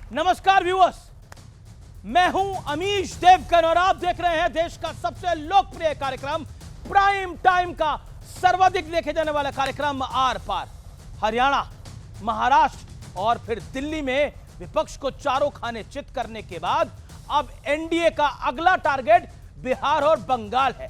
नमस्कार व्यूअर्स, मैं हूं अमीश देवगन और आप देख रहे हैं देश का सबसे लोकप्रिय कार्यक्रम प्राइम टाइम का सर्वाधिक देखे जाने वाला कार्यक्रम आर पार। हरियाणा, महाराष्ट्र और फिर दिल्ली में विपक्ष को चारों खाने चित करने के बाद अब एनडीए का अगला टारगेट बिहार और बंगाल है।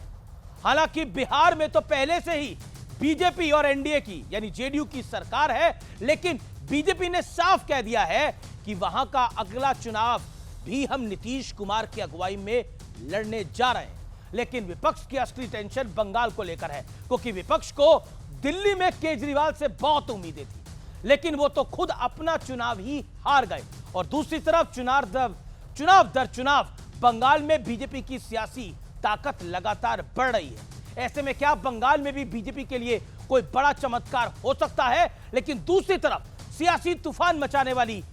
हालांकि बिहार में तो पहले से ही बीजेपी और एनडीए की यानी जेडीयू की सरकार है, लेकिन बीजेपी ने साफ कह दिया है कि वहां का अगला चुनाव भी हम नीतीश कुमार की अगुवाई में लड़ने जा रहे हैं। लेकिन विपक्ष की असली टेंशन बंगाल को लेकर है, क्योंकि विपक्ष को दिल्ली में केजरीवाल से बहुत उम्मीदें थी, लेकिन वो तो खुद अपना चुनाव ही हार गए। और दूसरी तरफ चुनाव दर चुनाव बंगाल में बीजेपी की सियासी ताकत लगातार बढ़ रही है। ऐसे में क्या बंगाल में भी बीजेपी के लिए कोई बड़ा चमत्कार हो सकता है? लेकिन दूसरी तरफ सियासी तूफान मचाने वाली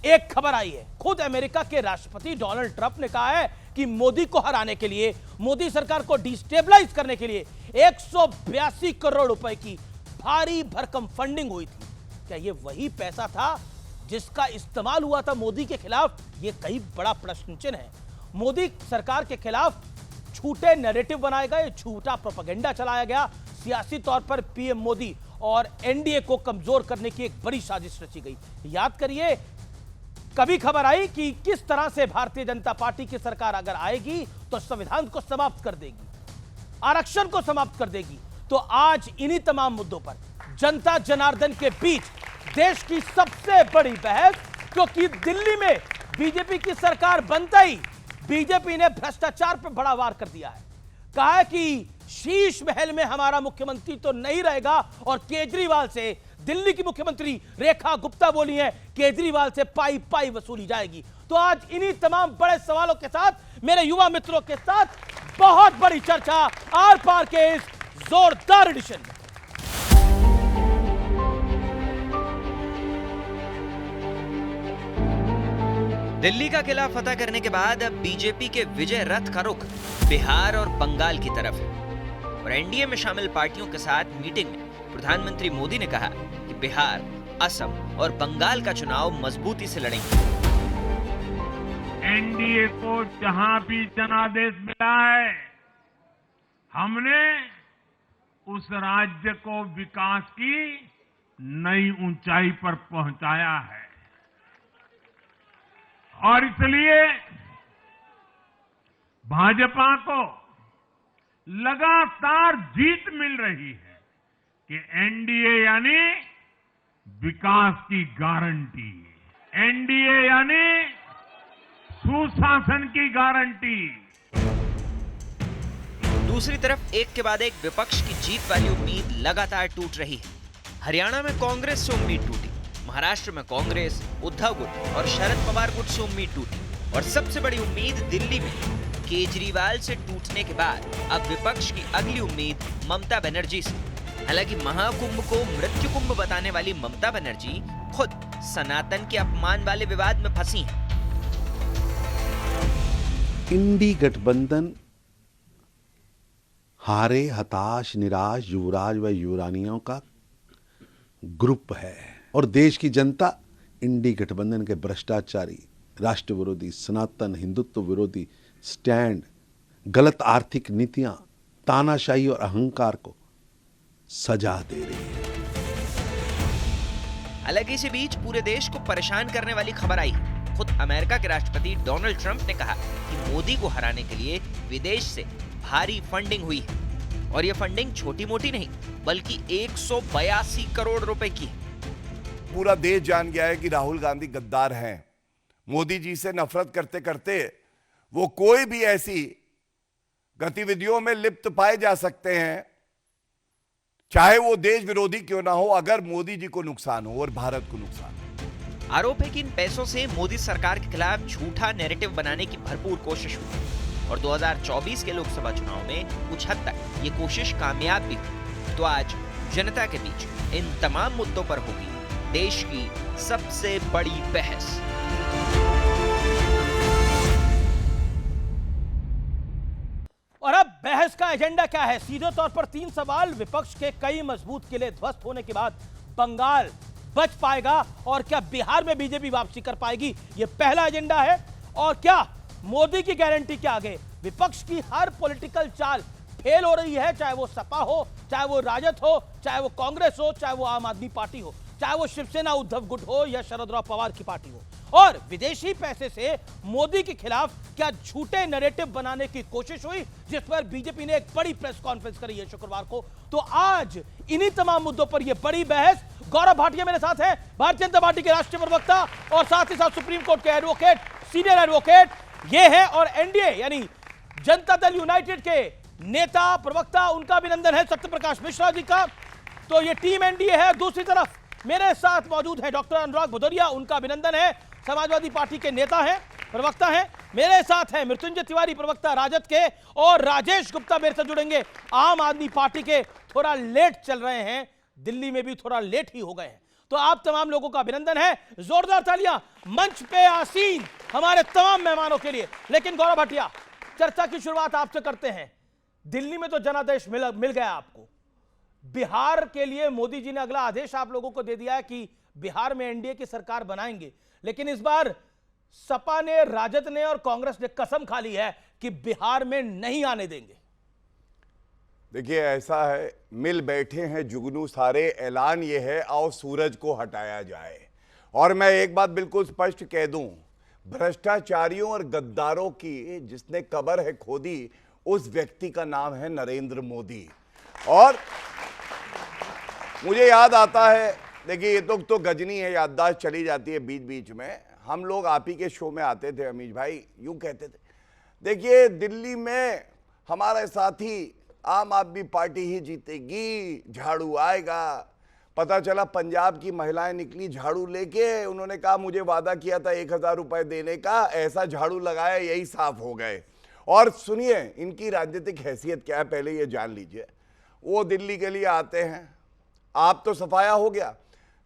एक खबर आई है। खुद अमेरिका के राष्ट्रपति डोनाल्ड ट्रंप ने कहा है कि मोदी को हराने के लिए, मोदी सरकार को डिस्टेबलाइज करने के लिए 182 करोड़ रुपए की भारी भरकम फंडिंग हुई थी। क्या यह वही पैसा था जिसका इस्तेमाल हुआ था मोदी के खिलाफ? यह कई बड़ा प्रश्न चिन्ह है। मोदी सरकार के खिलाफ झूठे नैरेटिव बनाए गए, झूठा प्रोपेगेंडा चलाया गया। सियासी तौर पर पीएम मोदी और एनडीए को कमजोर करने की एक बड़ी साजिश रची गई। याद करिए, कभी खबर आई कि किस तरह से भारतीय जनता पार्टी की सरकार अगर आएगी तो संविधान को समाप्त कर देगी, आरक्षण को समाप्त कर देगी। तो आज इन्हीं तमाम मुद्दों पर जनता जनार्दन के बीच देश की सबसे बड़ी बहस, क्योंकि दिल्ली में बीजेपी की सरकार बनते ही बीजेपी ने भ्रष्टाचार पर बड़ा वार कर दिया है। कहा है कि शीश महल में हमारा मुख्यमंत्री तो नहीं रहेगा, और केजरीवाल से, दिल्ली की मुख्यमंत्री रेखा गुप्ता बोली है, केजरीवाल से पाई पाई वसूली जाएगी। तो आज इन्हीं तमाम बड़े सवालों के साथ मेरे युवा मित्रों के साथ बहुत बड़ी चर्चा आर पार के इस जोरदार एडिशन में। दिल्ली का किला फतह करने के बाद अब बीजेपी के विजय रथ का रुख बिहार और बंगाल की तरफ है। और एनडीए में शामिल पार्टियों के साथ मीटिंग में प्रधानमंत्री मोदी ने कहा कि बिहार, असम और बंगाल का चुनाव मजबूती से लड़ेंगे। एनडीए को जहां भी जनादेश मिला है, हमने उस राज्य को विकास की नई ऊंचाई पर पहुंचाया है। और इसलिए भाजपा को लगातार जीत मिल रही है कि एनडीए यानी विकास की गारंटी, एनडीए यानी सुशासन की गारंटी। दूसरी तरफ एक के बाद एक विपक्ष की जीत वाली उम्मीद लगातार टूट रही है। हरियाणा में कांग्रेस से उम्मीद टूटी, महाराष्ट्र में कांग्रेस, उद्धव गुट और शरद पवार गुट से उम्मीद टूटी, और सबसे बड़ी उम्मीद दिल्ली में केजरीवाल से टूटने के बाद अब विपक्ष की अगली उम्मीद ममता बनर्जी से। हालांकि महाकुंभ को मृत्यु कुंभ बताने वाली ममता बनर्जी खुद सनातन के अपमान वाले विवाद में फंसी हैं। इंडी गठबंधन हारे, हताश, निराश युवराज व युवरानियों का ग्रुप है, और देश की जनता इंडी गठबंधन के भ्रष्टाचारी, राष्ट्र विरोधी, सनातन हिंदुत्व विरोधी स्टैंड, गलत आर्थिक नीतियां, तानाशाही और अहंकार को सजा दे रही है। हालांकि इसी बीच पूरे देश को परेशान करने वाली खबर आई। खुद अमेरिका के राष्ट्रपति डोनाल्ड ट्रंप ने कहा कि मोदी को हराने के लिए विदेश से भारी फंडिंग हुई है, और यह फंडिंग छोटी मोटी नहीं बल्कि 182 करोड़ रुपए की है। पूरा देश जान गया है कि राहुल गांधी गद्दार हैं। मोदी जी से नफरत करते करते वो कोई भी ऐसी गतिविधियों में लिप्त पाए जा सकते हैं, चाहे वो देश विरोधी क्यों ना हो, अगर मोदी जी को नुकसान हो और भारत को नुकसान हो। आरोप है कि इन पैसों से मोदी सरकार के खिलाफ झूठा नैरेटिव बनाने की भरपूर कोशिश हुई, और 2024 के लोकसभा चुनाव में कुछ हद तक ये कोशिश कामयाब भी हुई। तो आज जनता के बीच इन तमाम मुद्दों पर होगी देश की सबसे बड़ी बहस। और अब बहस का एजेंडा क्या है? सीधे तौर पर 3 सवाल। विपक्ष के कई मजबूत किले ध्वस्त होने के बाद बंगाल, बच पाएगा और क्या बिहार में बीजेपी वापसी कर पाएगी, यह पहला एजेंडा है। और क्या मोदी की गारंटी के आगे विपक्ष की हर पॉलिटिकल चाल फेल हो रही है, चाहे वो सपा हो, चाहे वो राजद हो, चाहे वो कांग्रेस हो, चाहे वो आम आदमी पार्टी हो, चाहे वो शिवसेना उद्धव गुट हो या शरद राव पवार की पार्टी हो। और विदेशी पैसे से मोदी के खिलाफ क्या झूठे नैरेटिव बनाने की कोशिश हुई, जिस पर बीजेपी ने एक बड़ी प्रेस कॉन्फ्रेंस करी है शुक्रवार को। तो आज इन्हीं तमाम मुद्दों पर यह बड़ी बहस। गौरव भाटिया मेरे साथ हैं, भारतीय जनता पार्टी के राष्ट्रीय प्रवक्ता और साथ ही साथ सुप्रीम कोर्ट के एडवोकेट, सीनियर एडवोकेट ये है। और एनडीए यानी जनता दल यूनाइटेड के नेता प्रवक्ता, उनका अभिनंदन है सत्य प्रकाश मिश्रा जी का। तो ये टीम एनडीए है। दूसरी तरफ मेरे साथ मौजूद है डॉक्टर अनुराग भदौरिया, उनका अभिनंदन है, समाजवादी पार्टी के नेता हैं, प्रवक्ता हैं। मेरे साथ है मृत्युंजय तिवारी, प्रवक्ता राजद के, और राजेश गुप्ता मेरे से जुड़ेंगे, आम आदमी पार्टी के। थोड़ा लेट चल रहे हैं, दिल्ली में भी थोड़ा लेट ही हो गए हैं। तो आप तमाम लोगों का अभिनंदन है। जोरदार तालियां मंच पे आसीन हमारे तमाम मेहमानों के लिए। लेकिन गौरव भाटिया, चर्चा की शुरुआत आपसे करते हैं। दिल्ली में तो जनादेश मिल गया आपको, बिहार के लिए मोदी जी ने अगला आदेश आप लोगों को दे दिया है कि बिहार में एनडीए की सरकार बनाएंगे। लेकिन इस बार सपा ने, राजद ने और कांग्रेस ने कसम खा ली है कि बिहार में नहीं आने देंगे। देखिए, ऐसा है, मिल बैठे हैं जुगनू सारे, ऐलान ये है आओ सूरज को हटाया जाए। और मैं एक बात बिल्कुल स्पष्ट कह दूं, भ्रष्टाचारियों और गद्दारों की जिसने कब्र है खोदी, उस व्यक्ति का नाम है नरेंद्र मोदी। और मुझे याद आता है, देखिए ये तो गजनी है, याददाश्त चली जाती है बीच बीच में। हम लोग आप ही के शो में आते थे, अमीश भाई यूं कहते थे, देखिए दिल्ली में हमारे साथी आम आदमी पार्टी ही जीतेगी, झाड़ू आएगा। पता चला पंजाब की महिलाएं निकली झाड़ू लेके, उन्होंने कहा मुझे वादा किया था 1000 रुपए देने का, ऐसा झाड़ू लगाया यही साफ हो गए। और सुनिए इनकी राजनीतिक हैसियत क्या है, पहले ये जान लीजिए। वो दिल्ली के लिए आते हैं, आप तो सफाया हो गया,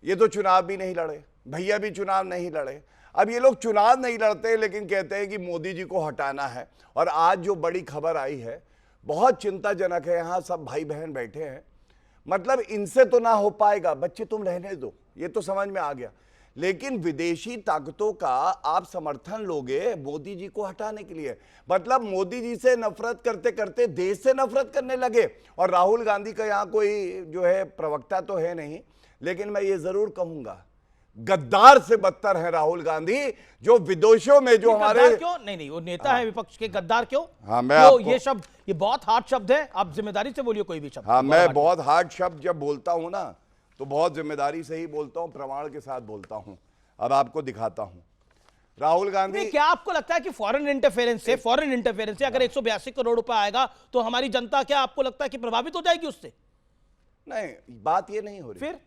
ये तो चुनाव भी नहीं लड़े, भैया भी चुनाव नहीं लड़े। अब ये लोग चुनाव नहीं लड़ते लेकिन कहते हैं कि मोदी जी को हटाना है। और आज जो बड़ी खबर आई है बहुत चिंताजनक है, यहाँ सब भाई बहन बैठे हैं, मतलब इनसे तो ना हो पाएगा, बच्चे तुम रहने दो, ये तो समझ में आ गया। लेकिन विदेशी ताकतों का आप समर्थन लोगे मोदी जी को हटाने के लिए, मतलब मोदी जी से नफरत करते करते देश से नफरत करने लगे। और राहुल गांधी का यहाँ कोई जो है प्रवक्ता तो है नहीं, लेकिन मैं ये जरूर कहूंगा गद्दार से बदतर है राहुल गांधी, जो विदेशों में जो हमारे क्यों नहीं वो नेता है विपक्ष के, गद्दार क्यों? हाँ, मैं तो ये शब्द, ये बहुत हार्ड शब्द है, आप जिम्मेदारी से बोलिए कोई भी शब्द। हाँ, मैं बहुत हार्ड शब्द जब बोलता हूं ना तो बहुत जिम्मेदारी से ही बोलता हूं, प्रमाण के साथ बोलता हूं। अब आपको दिखाता हूं राहुल गांधी। क्या आपको लगता है कि फॉरेन इंटरफेरेंस से अगर 182 करोड़ रुपए आएगा तो हमारी जनता, क्या आपको लगता है कि प्रभावित हो जाएगी उससे? नहीं, बात ये नहीं हो रही। फिर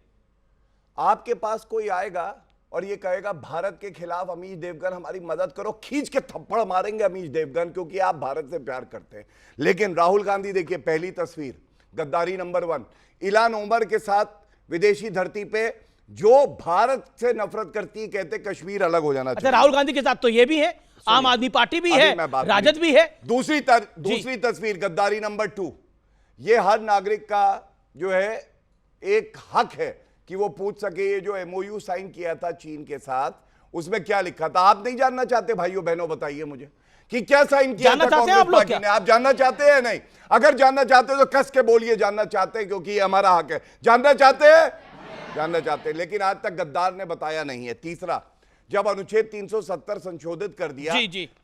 आपके पास कोई आएगा और ये कहेगा भारत के खिलाफ अमीश देवगन हमारी मदद करो, खींच के थप्पड़ मारेंगे अमीश देवगन, क्योंकि आप भारत से प्यार करते हैं। लेकिन राहुल गांधी देखिए, पहली तस्वीर, गद्दारी नंबर 1, इलान ओमर के साथ विदेशी धरती पे, जो भारत से नफरत करती है, कहते कश्मीर अलग हो जाना चाहिए। अच्छा, राहुल गांधी के साथ तो ये भी है, आम आदमी पार्टी भी है, राजद भी है। दूसरी तस्वीर, गद्दारी नंबर 2, ये हर नागरिक का जो है एक हक है कि वो पूछ सके ये जो एमओयू साइन किया था चीन के साथ, उसमें क्या लिखा था। आप नहीं जानना चाहते भाइयों बहनों, बताइए मुझे कि क्या साइन किया था कांग्रेस पार्टी ने? आप जानना चाहते हैं? नहीं, अगर जानना चाहते हो तो कस के बोलिए जानना चाहते हैं, क्योंकि ये हमारा हक है। जानना चाहते हैं? जानना चाहते हैं, लेकिन आज तक गद्दार ने बताया नहीं है। तीसरा, जब अनुच्छेद 370 संशोधित कर दिया,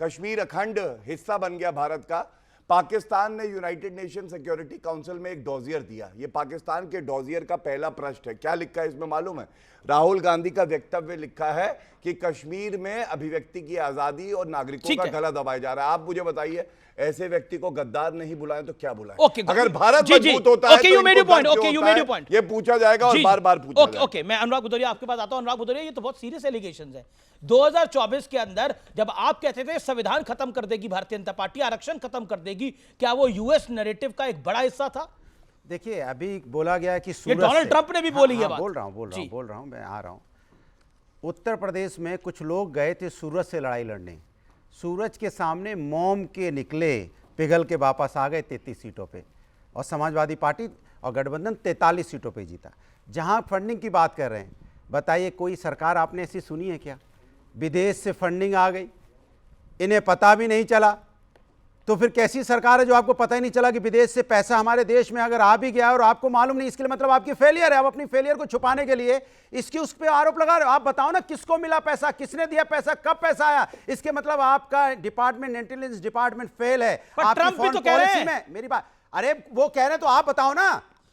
कश्मीर अखंड हिस्सा बन गया भारत का, पाकिस्तान ने यूनाइटेड नेशन सिक्योरिटी काउंसिल में एक डॉजियर दिया। ये पाकिस्तान के डॉजियर का पहला प्रश्न है। क्या लिखा है इसमें मालूम है? राहुल गांधी का वक्तव्य लिखा है कि कश्मीर में अभिव्यक्ति की आजादी और नागरिकों का गला दबाया जा रहा है। आप मुझे बताइए, ऐसे व्यक्ति को गद्दार नहीं बुलाएं तो क्या बुलाएं? अगर भारत मजबूत होता है तो ये पूछा जाएगा और बार बार पूछा जाएगा। ओके, मैं अनुराग भदौरिया आपके पास आता हूं। अनुराग भदौरिया, ये तो बहुत सीरियस एलिगेशंस है। 2024 के अंदर जब आप कहते थे संविधान खत्म कर देगी भारतीय जनता पार्टी, आरक्षण खत्म कर देगी, क्या वो यूएस नैरेटिव का एक बड़ा हिस्सा था? देखिए, अभी बोला गया कि डोनाल्ड ट्रंप ने भी बोली है बात। बोल रहा हूं, मैं आ रहा हूं। उत्तर प्रदेश में कुछ लोग गए थे सूरज से लड़ाई लड़ने, सूरज के सामने मोम के निकले, पिघल के वापस आ गए 33 सीटों पे, और समाजवादी पार्टी और गठबंधन 43 सीटों पे जीता। जहां फंडिंग की बात कर रहे हैं, बताइए कोई सरकार आपने ऐसी सुनी है क्या? विदेश से फंडिंग आ गई, इन्हें पता भी नहीं चला। तो फिर कैसी सरकार है जो आपको पता ही नहीं चला कि विदेश से पैसा हमारे देश में अगर आ भी गया और आपको मालूम नहीं? इसके लिए मतलब आपकी फेलियर है। आप अपनी फेलियर को छुपाने के लिए इसकी उस पर आरोप लगा रहे हो। आप बताओ ना किसको मिला पैसा, किसने दिया पैसा, कब पैसा आया? इसके मतलब आपका डिपार्टमेंट, इंटेलिजेंस डिपार्टमेंट फेल है। ट्रम्प भी तो कह रहे हैं। में मेरी बात, अरे वो कह रहे हैं तो आप बताओ ना।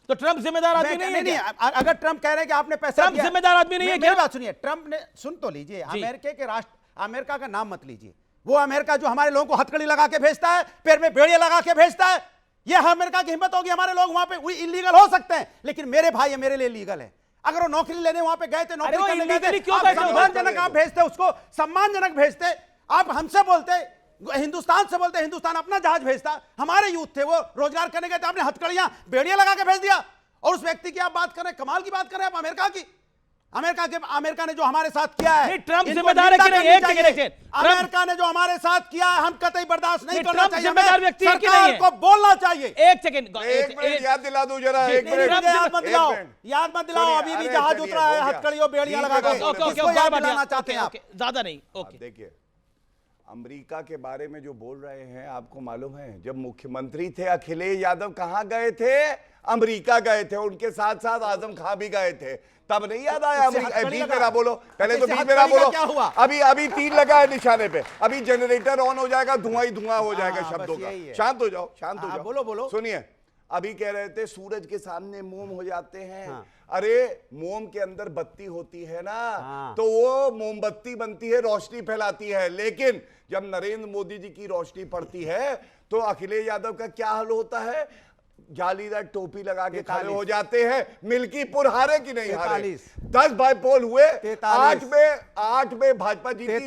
तो ट्रम्प जिम्मेदार आदमी नहीं है? नहीं, अगर ट्रम्प कह रहे हैं कि आपने पैसा ट्रम्प दिया, जिम्मेदार आदमी नहीं है क्या? मेरी बात सुनिए, ट्रम्प ने, सुन तो लीजिए, अमेरिका का नाम मत लीजिए। वो अमेरिका जो हमारे लोगों को हथकड़ी लगा के भेजता है, पैर में बेड़ियां लगा के भेजता है, ये अमेरिका की हिम्मत होगी? हमारे लोग वहां पे इलीगल हो सकते हैं, लेकिन मेरे भाई है, मेरे लिए लीगल है। अगर वो नौकरी लेने वहां पे गए थे, नौकरी करने गए थे, सम्मानजनक आप भेजते, उसको सम्मानजनक भेजते। आप हमसे बोलते, हिंदुस्तान से बोलते, हिंदुस्तान अपना जहाज भेजता। हमारे यूथ थे, वो रोजगार करने गए थे, आपने हथकड़ियां बेड़ियां लगा के भेज दिया। और उस व्यक्ति की आप बात कर रहे हैं, कमाल की बात कर रहे हैं आप अमेरिका की। अमेरिका ने जो हमारे साथ किया है, ट्रम्प जिम्मेदार है कि नहीं? एक सेकंड, अमेरिका ने जो हमारे साथ किया है, हम कतई बर्दाश्त नहीं करना चाहिए। जिम्मेदार व्यक्ति है कि नहीं है? सरकार को बोलना चाहिए। एक सेकंड, एक मिनट याद दिला दूं जरा, एक मिनट याद मत दिलाओ, अभी भी जहाज उतरा है हथकड़ियों बेड़ियां लगा के। किसको याद दिलाना चाहते हैं आप? ज्यादा नहीं। ओके, देखिए, अमेरिका के बारे में जो बोल रहे हैं, आपको मालूम है जब मुख्यमंत्री थे अखिलेश यादव कहां गए थे? अमेरिका गए थे। उनके साथ साथ आजम खां भी गए थे। तब नहीं याद आया? बीच में ना बोलो, पहले तो बीच में ना बोलो। क्या हुआ? अभी तीर लगा है निशाने पे, अभी जनरेटर ऑन हो जाएगा, धुआं ही धुआं हो जाएगा शब्दों का। शांत हो जाओ, शांत हो जाओ। बोलो। सुनिए, अभी कह रहे थे सूरज के सामने मोम हो जाते हैं। अरे मोम के अंदर बत्ती होती है ना, तो वो मोमबत्ती बनती है, रोशनी फैलाती है। लेकिन जब नरेंद्र मोदी जी की रोशनी पड़ती है तो अखिलेश यादव का क्या हाल होता है? जालीदार टोपी लगा के खड़े हो जाते हैं। मिल्कीपुर हारे कि नहीं हारे? 10 बाईपोल हुए, 8 में भाजपा जीती।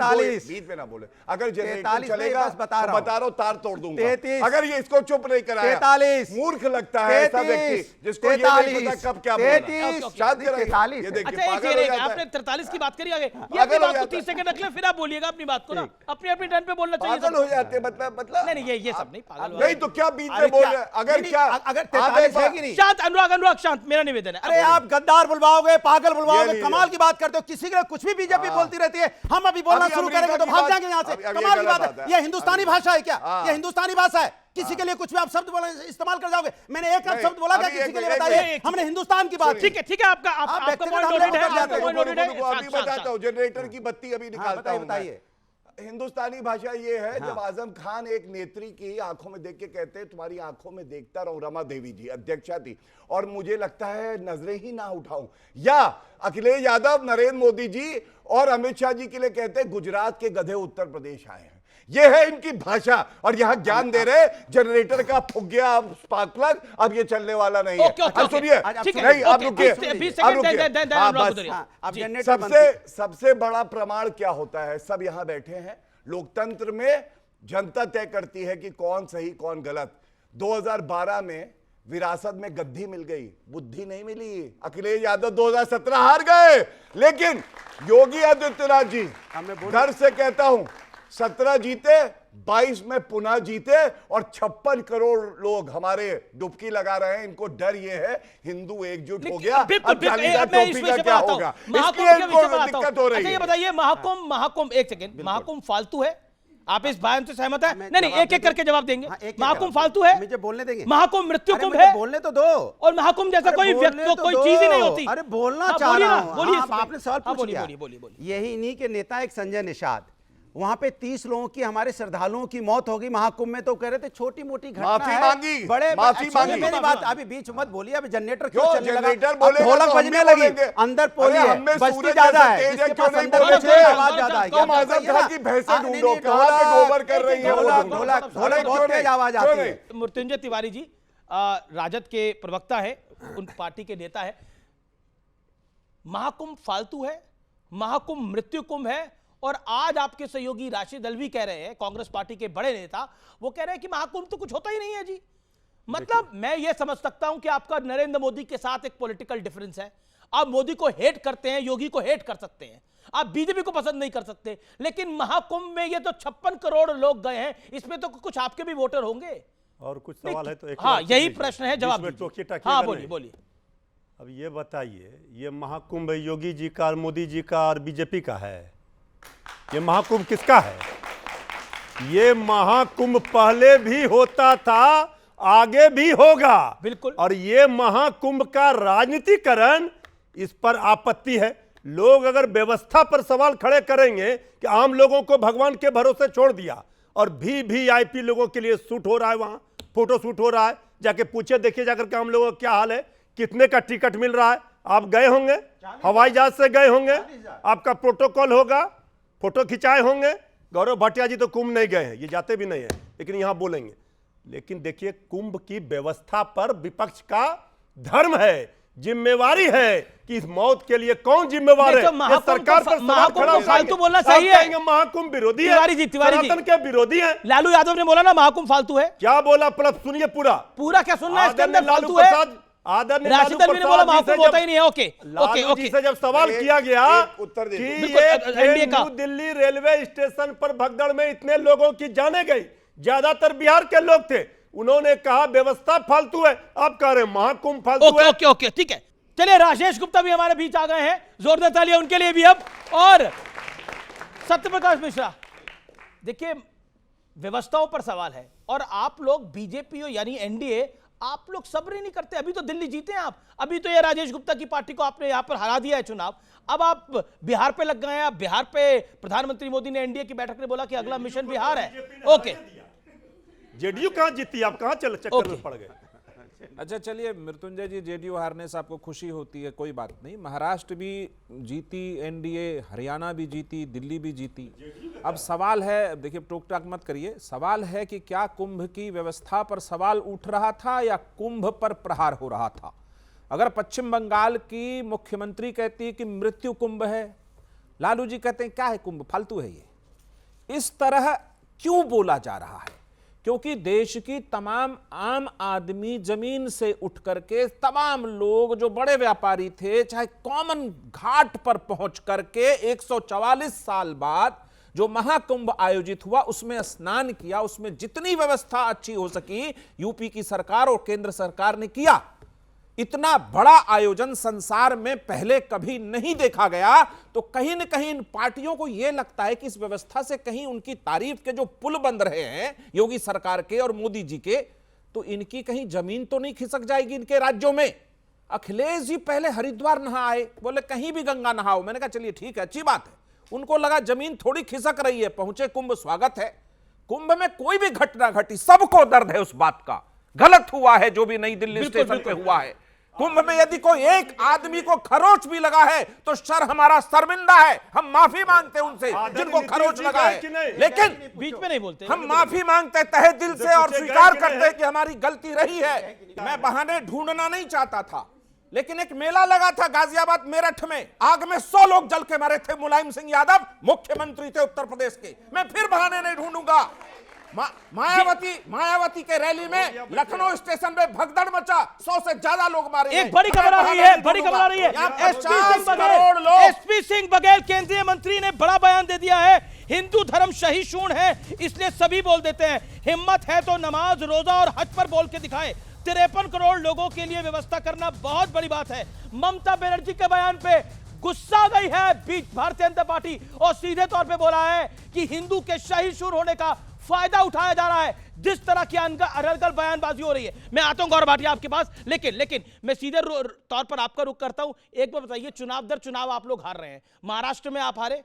बीच में ना बोले, अगर जनरेटर चलेगा तो बता रहा हूं तार तोड़ दूंगा। अगर ये इसको चुप नहीं कराया, मूर्ख लगता है ऐसा व्यक्ति जिसको ये नहीं पता कब क्या बोलना। शांत कराइए, ये देखिए पागल हो जाता है। आपने 43 की बात करी, आगे ये अपनी बात को 30 सेकंड रख ले, फिर आप बोलिएगा अपनी बात को ना, अपनी टर्न पे बोलना चाहिए। पागल हो जाते मतलब नहीं, ये सब नहीं पागल नहीं तो क्या बीच में बोल रहे? अगर क्या शांत, अनुराग शांत, मेरा निवेदन है। अरे आप गद्दार बुलवाओगे, पागल बुलवाओगे, कमाल की बात करते हो। किसी के कुछ भी बीजेपी बोलती रहती है, हम अभी बोलना शुरू करेंगे तो भाग जाएंगे यहाँ से। कमाल की बात है। ये हिंदुस्तानी भाषा है क्या? ये हिंदुस्तानी भाषा है? किसी के लिए कुछ भी आप शब्द बोले इस्तेमाल कर जाओगे। मैंने एक शब्द बोला क्या किसी के लिए? बताइए, हमने हिंदुस्तान की बात। ठीक है, आपका पॉइंट नोटेड है। अभी बताता हूँ, जनरेटर की बत्ती अभी निकालता हूँ। बताइए, हिंदुस्तानी भाषा ये है जब आजम खान एक नेत्री की आंखों में देख के कहते हैं तुम्हारी आंखों में देखता रहूं। रमा देवी जी अध्यक्षा थी और मुझे लगता है नजरें ही ना उठाऊं। या अखिलेश यादव नरेंद्र मोदी जी और अमित शाह जी के लिए कहते हैं गुजरात के गधे उत्तर प्रदेश आए हैं। ये है इनकी भाषा और यहां ज्ञान दे रहे जनरेटर का फूक गया स्पार्क प्लग, अब ये चलने वाला नहीं है। सुनिए, नहीं आप रुकिए, सबसे बड़ा प्रमाण क्या होता है? सब यहां बैठे हैं। लोकतंत्र में जनता तय करती है कि कौन सही कौन गलत। 2012 में विरासत में गद्दी मिल गई, बुद्धि नहीं मिली। अखिलेश यादव 2017 हार गए, लेकिन योगी आदित्यनाथ जी घर से कहता हूं 17 जीते, 22 में पुनः जीते और 56 करोड़ लोग हमारे डुबकी लगा रहे हैं। इनको डर ये है हिंदू एकजुट हो गया, अब जालीदार टोपी का क्या होगा, इसलिए इनको दिक्कत हो रही है। ये बताइए, महाकुंभ एक सेकंड, महाकुंभ फालतू है? आप इस बयान से सहमत है? नहीं, एक करके जवाब देंगे। महाकुंभ फालतू है? मुझे बोलने देंगे। महाकुंभ मृत्यु कुंभ है? बोलने तो दो। और महाकुंभ जैसा कोई व्यक्ति, कोई चीज ही नहीं होती। अरे बोलना चाह रहा हूं। बोलिए, आपने सवाल पूछ लिया। यही इन्हीं के नेता एक संजय निषाद, वहां पे 30 लोगों की, हमारे श्रद्धालुओं की मौत होगी महाकुंभ में, तो कह रहे थे छोटी मोटी घटना माफी है, मांगी, बड़े माफी मांगी। मेरी बात अभी बीच मत बोलिए। अभी जनरेटर क्यों चलने लगा? ढोलक बजने लगी, अंदर पोली है, बस्ती ज्यादा है, इसके पास अंदर आवाज ज्यादा है। तुम आजम खान की भैंसे ढूंढो, कहां पे गोबर कर रही है? ढोलक बहुत तेज आवाज आती है। मृत्युंजय तिवारी जी राजद के प्रवक्ता है, उन पार्टी के नेता है। महाकुंभ फालतू है, महाकुंभ मृत्यु कुंभ है। और आज आपके सहयोगी राशिद दलवी कह रहे हैं, कांग्रेस पार्टी के बड़े नेता, वो कह रहे हैं कि महाकुंभ तो कुछ होता ही नहीं है जी। मतलब मैं ये समझ सकता हूं कि आपका नरेंद्र मोदी के साथ एक पॉलिटिकल डिफरेंस है। आप मोदी को हेट करते हैं, योगी को हेट कर सकते हैं, आप बीजेपी को पसंद नहीं कर सकते, लेकिन महाकुंभ में ये तो 56 करोड़ लोग गए हैं, इसमें तो कुछ आपके भी वोटर होंगे। और कुछ सवाल है तो एक हाँ, यही प्रश्न है, जवाब दीजिए। हाँ, बोलिए। अब ये बताइए, ये महाकुंभ योगी जी का और मोदी जी का और बीजेपी का है? ये महाकुंभ किसका है? ये महाकुंभ पहले भी होता था, आगे भी होगा। बिल्कुल। और ये महाकुंभ का राजनीतिकरण, इस पर आपत्ति है। लोग अगर व्यवस्था पर सवाल खड़े करेंगे कि आम लोगों को भगवान के भरोसे छोड़ दिया और वीवीआईपी लोगों के लिए शूट हो रहा है, वहां फोटो शूट हो रहा है, जाके पूछे देखिए जाकर के आम लोगों का क्या हाल है, कितने का टिकट मिल रहा है। आप गए होंगे, हवाई जहाज से गए होंगे, आपका प्रोटोकॉल होगा, फोटो खिंचाए होंगे। गौरव भाटिया जी तो कुंभ नहीं गए हैं, ये जाते भी नहीं है, लेकिन यहां बोलेंगे। लेकिन देखिए, कुंभ की व्यवस्था पर विपक्ष का धर्म है, जिम्मेवारी है कि इस मौत के लिए कौन जिम्मेवार है। ये सरकार पर सवाल खड़ा हो फालतू बोलना सही है। महाकुंभ विरोधी है, तिवारी जी सनातन के विरोधी है। लालू यादव ने बोला ना महाकुंभ फालतू है। क्या बोला? सुनिए पूरा क्या सुनना है? इसके अंदर लालू फालतू है। आदरणीय राशिद अल्वी ने बोला महाकुंभ होता ही नहीं है। ओके लालू जी से जब सवाल किया गया उत्तर दे कि दो। ये एनडीए का न्यू दिल्ली रेलवे स्टेशन पर भगदड़ में इतने लोगों की जाने गई, ज्यादातर बिहार के लोग थे, उन्होंने कहा व्यवस्था फालतू है। आप कह रहे हैं महाकुंभ फालतू है। ओके ठीक है। चलिए, राजेश गुप्ता भी हमारे बीच आ गए हैं, जोरदार तालियां उनके लिए भी अब। और सत्यप्रकाश मिश्रा, देखिए व्यवस्थाओं पर सवाल है और आप लोग बीजेपी यानी एनडीए, आप लोग सब्र ही नहीं करते। अभी तो दिल्ली जीते हैं आप, अभी तो ये राजेश गुप्ता की पार्टी को आपने यहां पर हरा दिया है चुनाव। अब आप बिहार पे लग गए हैं। अब बिहार पे प्रधानमंत्री मोदी ने एनडीए की बैठक में बोला कि अगला मिशन बिहार है। ओके, जेडीयू कहां जीती? आप कहां चक्कर में पड़ गए? अच्छा चलिए मृत्युंजय जी, जेडीयू हारने से आपको खुशी होती है, कोई बात नहीं। महाराष्ट्र भी जीती एनडीए, हरियाणा भी जीती, दिल्ली भी जीती। अब सवाल है, देखिए टोक टाक मत करिए, सवाल है कि क्या कुंभ की व्यवस्था पर सवाल उठ रहा था या कुंभ पर प्रहार हो रहा था। अगर पश्चिम बंगाल की मुख्यमंत्री कहती है कि मृत्यु कुंभ है, लालू जी कहते हैं क्या है कुंभ, फालतू है ये, इस तरह क्यों बोला जा रहा है? क्योंकि देश की तमाम आम आदमी जमीन से उठ करके, तमाम लोग जो बड़े व्यापारी थे, चाहे कॉमन घाट पर पहुंच करके 144 साल बाद जो महाकुंभ आयोजित हुआ उसमें स्नान किया, उसमें जितनी व्यवस्था अच्छी हो सकी यूपी की सरकार और केंद्र सरकार ने किया। इतना बड़ा आयोजन संसार में पहले कभी नहीं देखा गया। तो कहीं न कहीं इन पार्टियों को यह लगता है कि इस व्यवस्था से कहीं उनकी तारीफ के जो पुल बन रहे हैं योगी सरकार के और मोदी जी के, तो इनकी कहीं जमीन तो नहीं खिसक जाएगी इनके राज्यों में। अखिलेश जी पहले हरिद्वार नहा आए, बोले कहीं भी गंगा नहाओ। मैंने कहा चलिए ठीक है, अच्छी बात है। उनको लगा जमीन थोड़ी खिसक रही है, पहुंचे कुंभ, स्वागत है। कुंभ में कोई भी घटना घटी, सबको दर्द है उस बात का, गलत हुआ है जो भी नई दिल्ली स्टेशन पे हुआ है। कुंभ में यदि कोई एक आदमी को खरोच भी लगा है तो सर हमारा शर्मिंदा है, हम माफी मांगते हैं उनसे जिनको खरोच लगा है, लेकिन बीच में नहीं बोलते। हम माफी मांगते तहे दिल से और स्वीकार करते हैं कि हमारी गलती रही है। मैं बहाने ढूंढना नहीं चाहता था, लेकिन एक मेला लगा था गाजियाबाद मेरठ में, आग में 100 लोग जल के मरे थे। मुलायम सिंह यादव मुख्यमंत्री थे उत्तर प्रदेश के। मैं फिर बहाने नहीं ढूंढूंगा। मायावती के रैली में लखनऊ स्टेशन में भगदड़ मचा, 100 से ज्यादा लोग मारे। एक बड़ी खबर आ रही है, बड़ी खबर आ रही है। एसपी सिंह बघेल केंद्रीय मंत्री ने बड़ा बयान दे दिया है। हिंदू धर्म सहिष्णु है, इसलिए सभी बोल देते हैं। हिम्मत है तो नमाज, रोजा और हज पर बोल के दिखाए। 53 करोड़ लोगों के लिए व्यवस्था करना बहुत बड़ी बात है। ममता बनर्जी के बयान पे गुस्सा गई है बीच भारतीय जनता पार्टी और सीधे तौर पे बोला है कि हिंदू के सहिष्णु होने का फायदा उठाया जा रहा है। जिस तरह की अनर्गल बयानबाजी हो रही है, मैं आता हूं गौरव भाटिया आपके पास, लेकिन मैं सीधे तौर पर आपका रुख करता हूं। एक बार बताइए, चुनाव दर चुनाव आप लोग हार रहे हैं। महाराष्ट्र में आप हारे,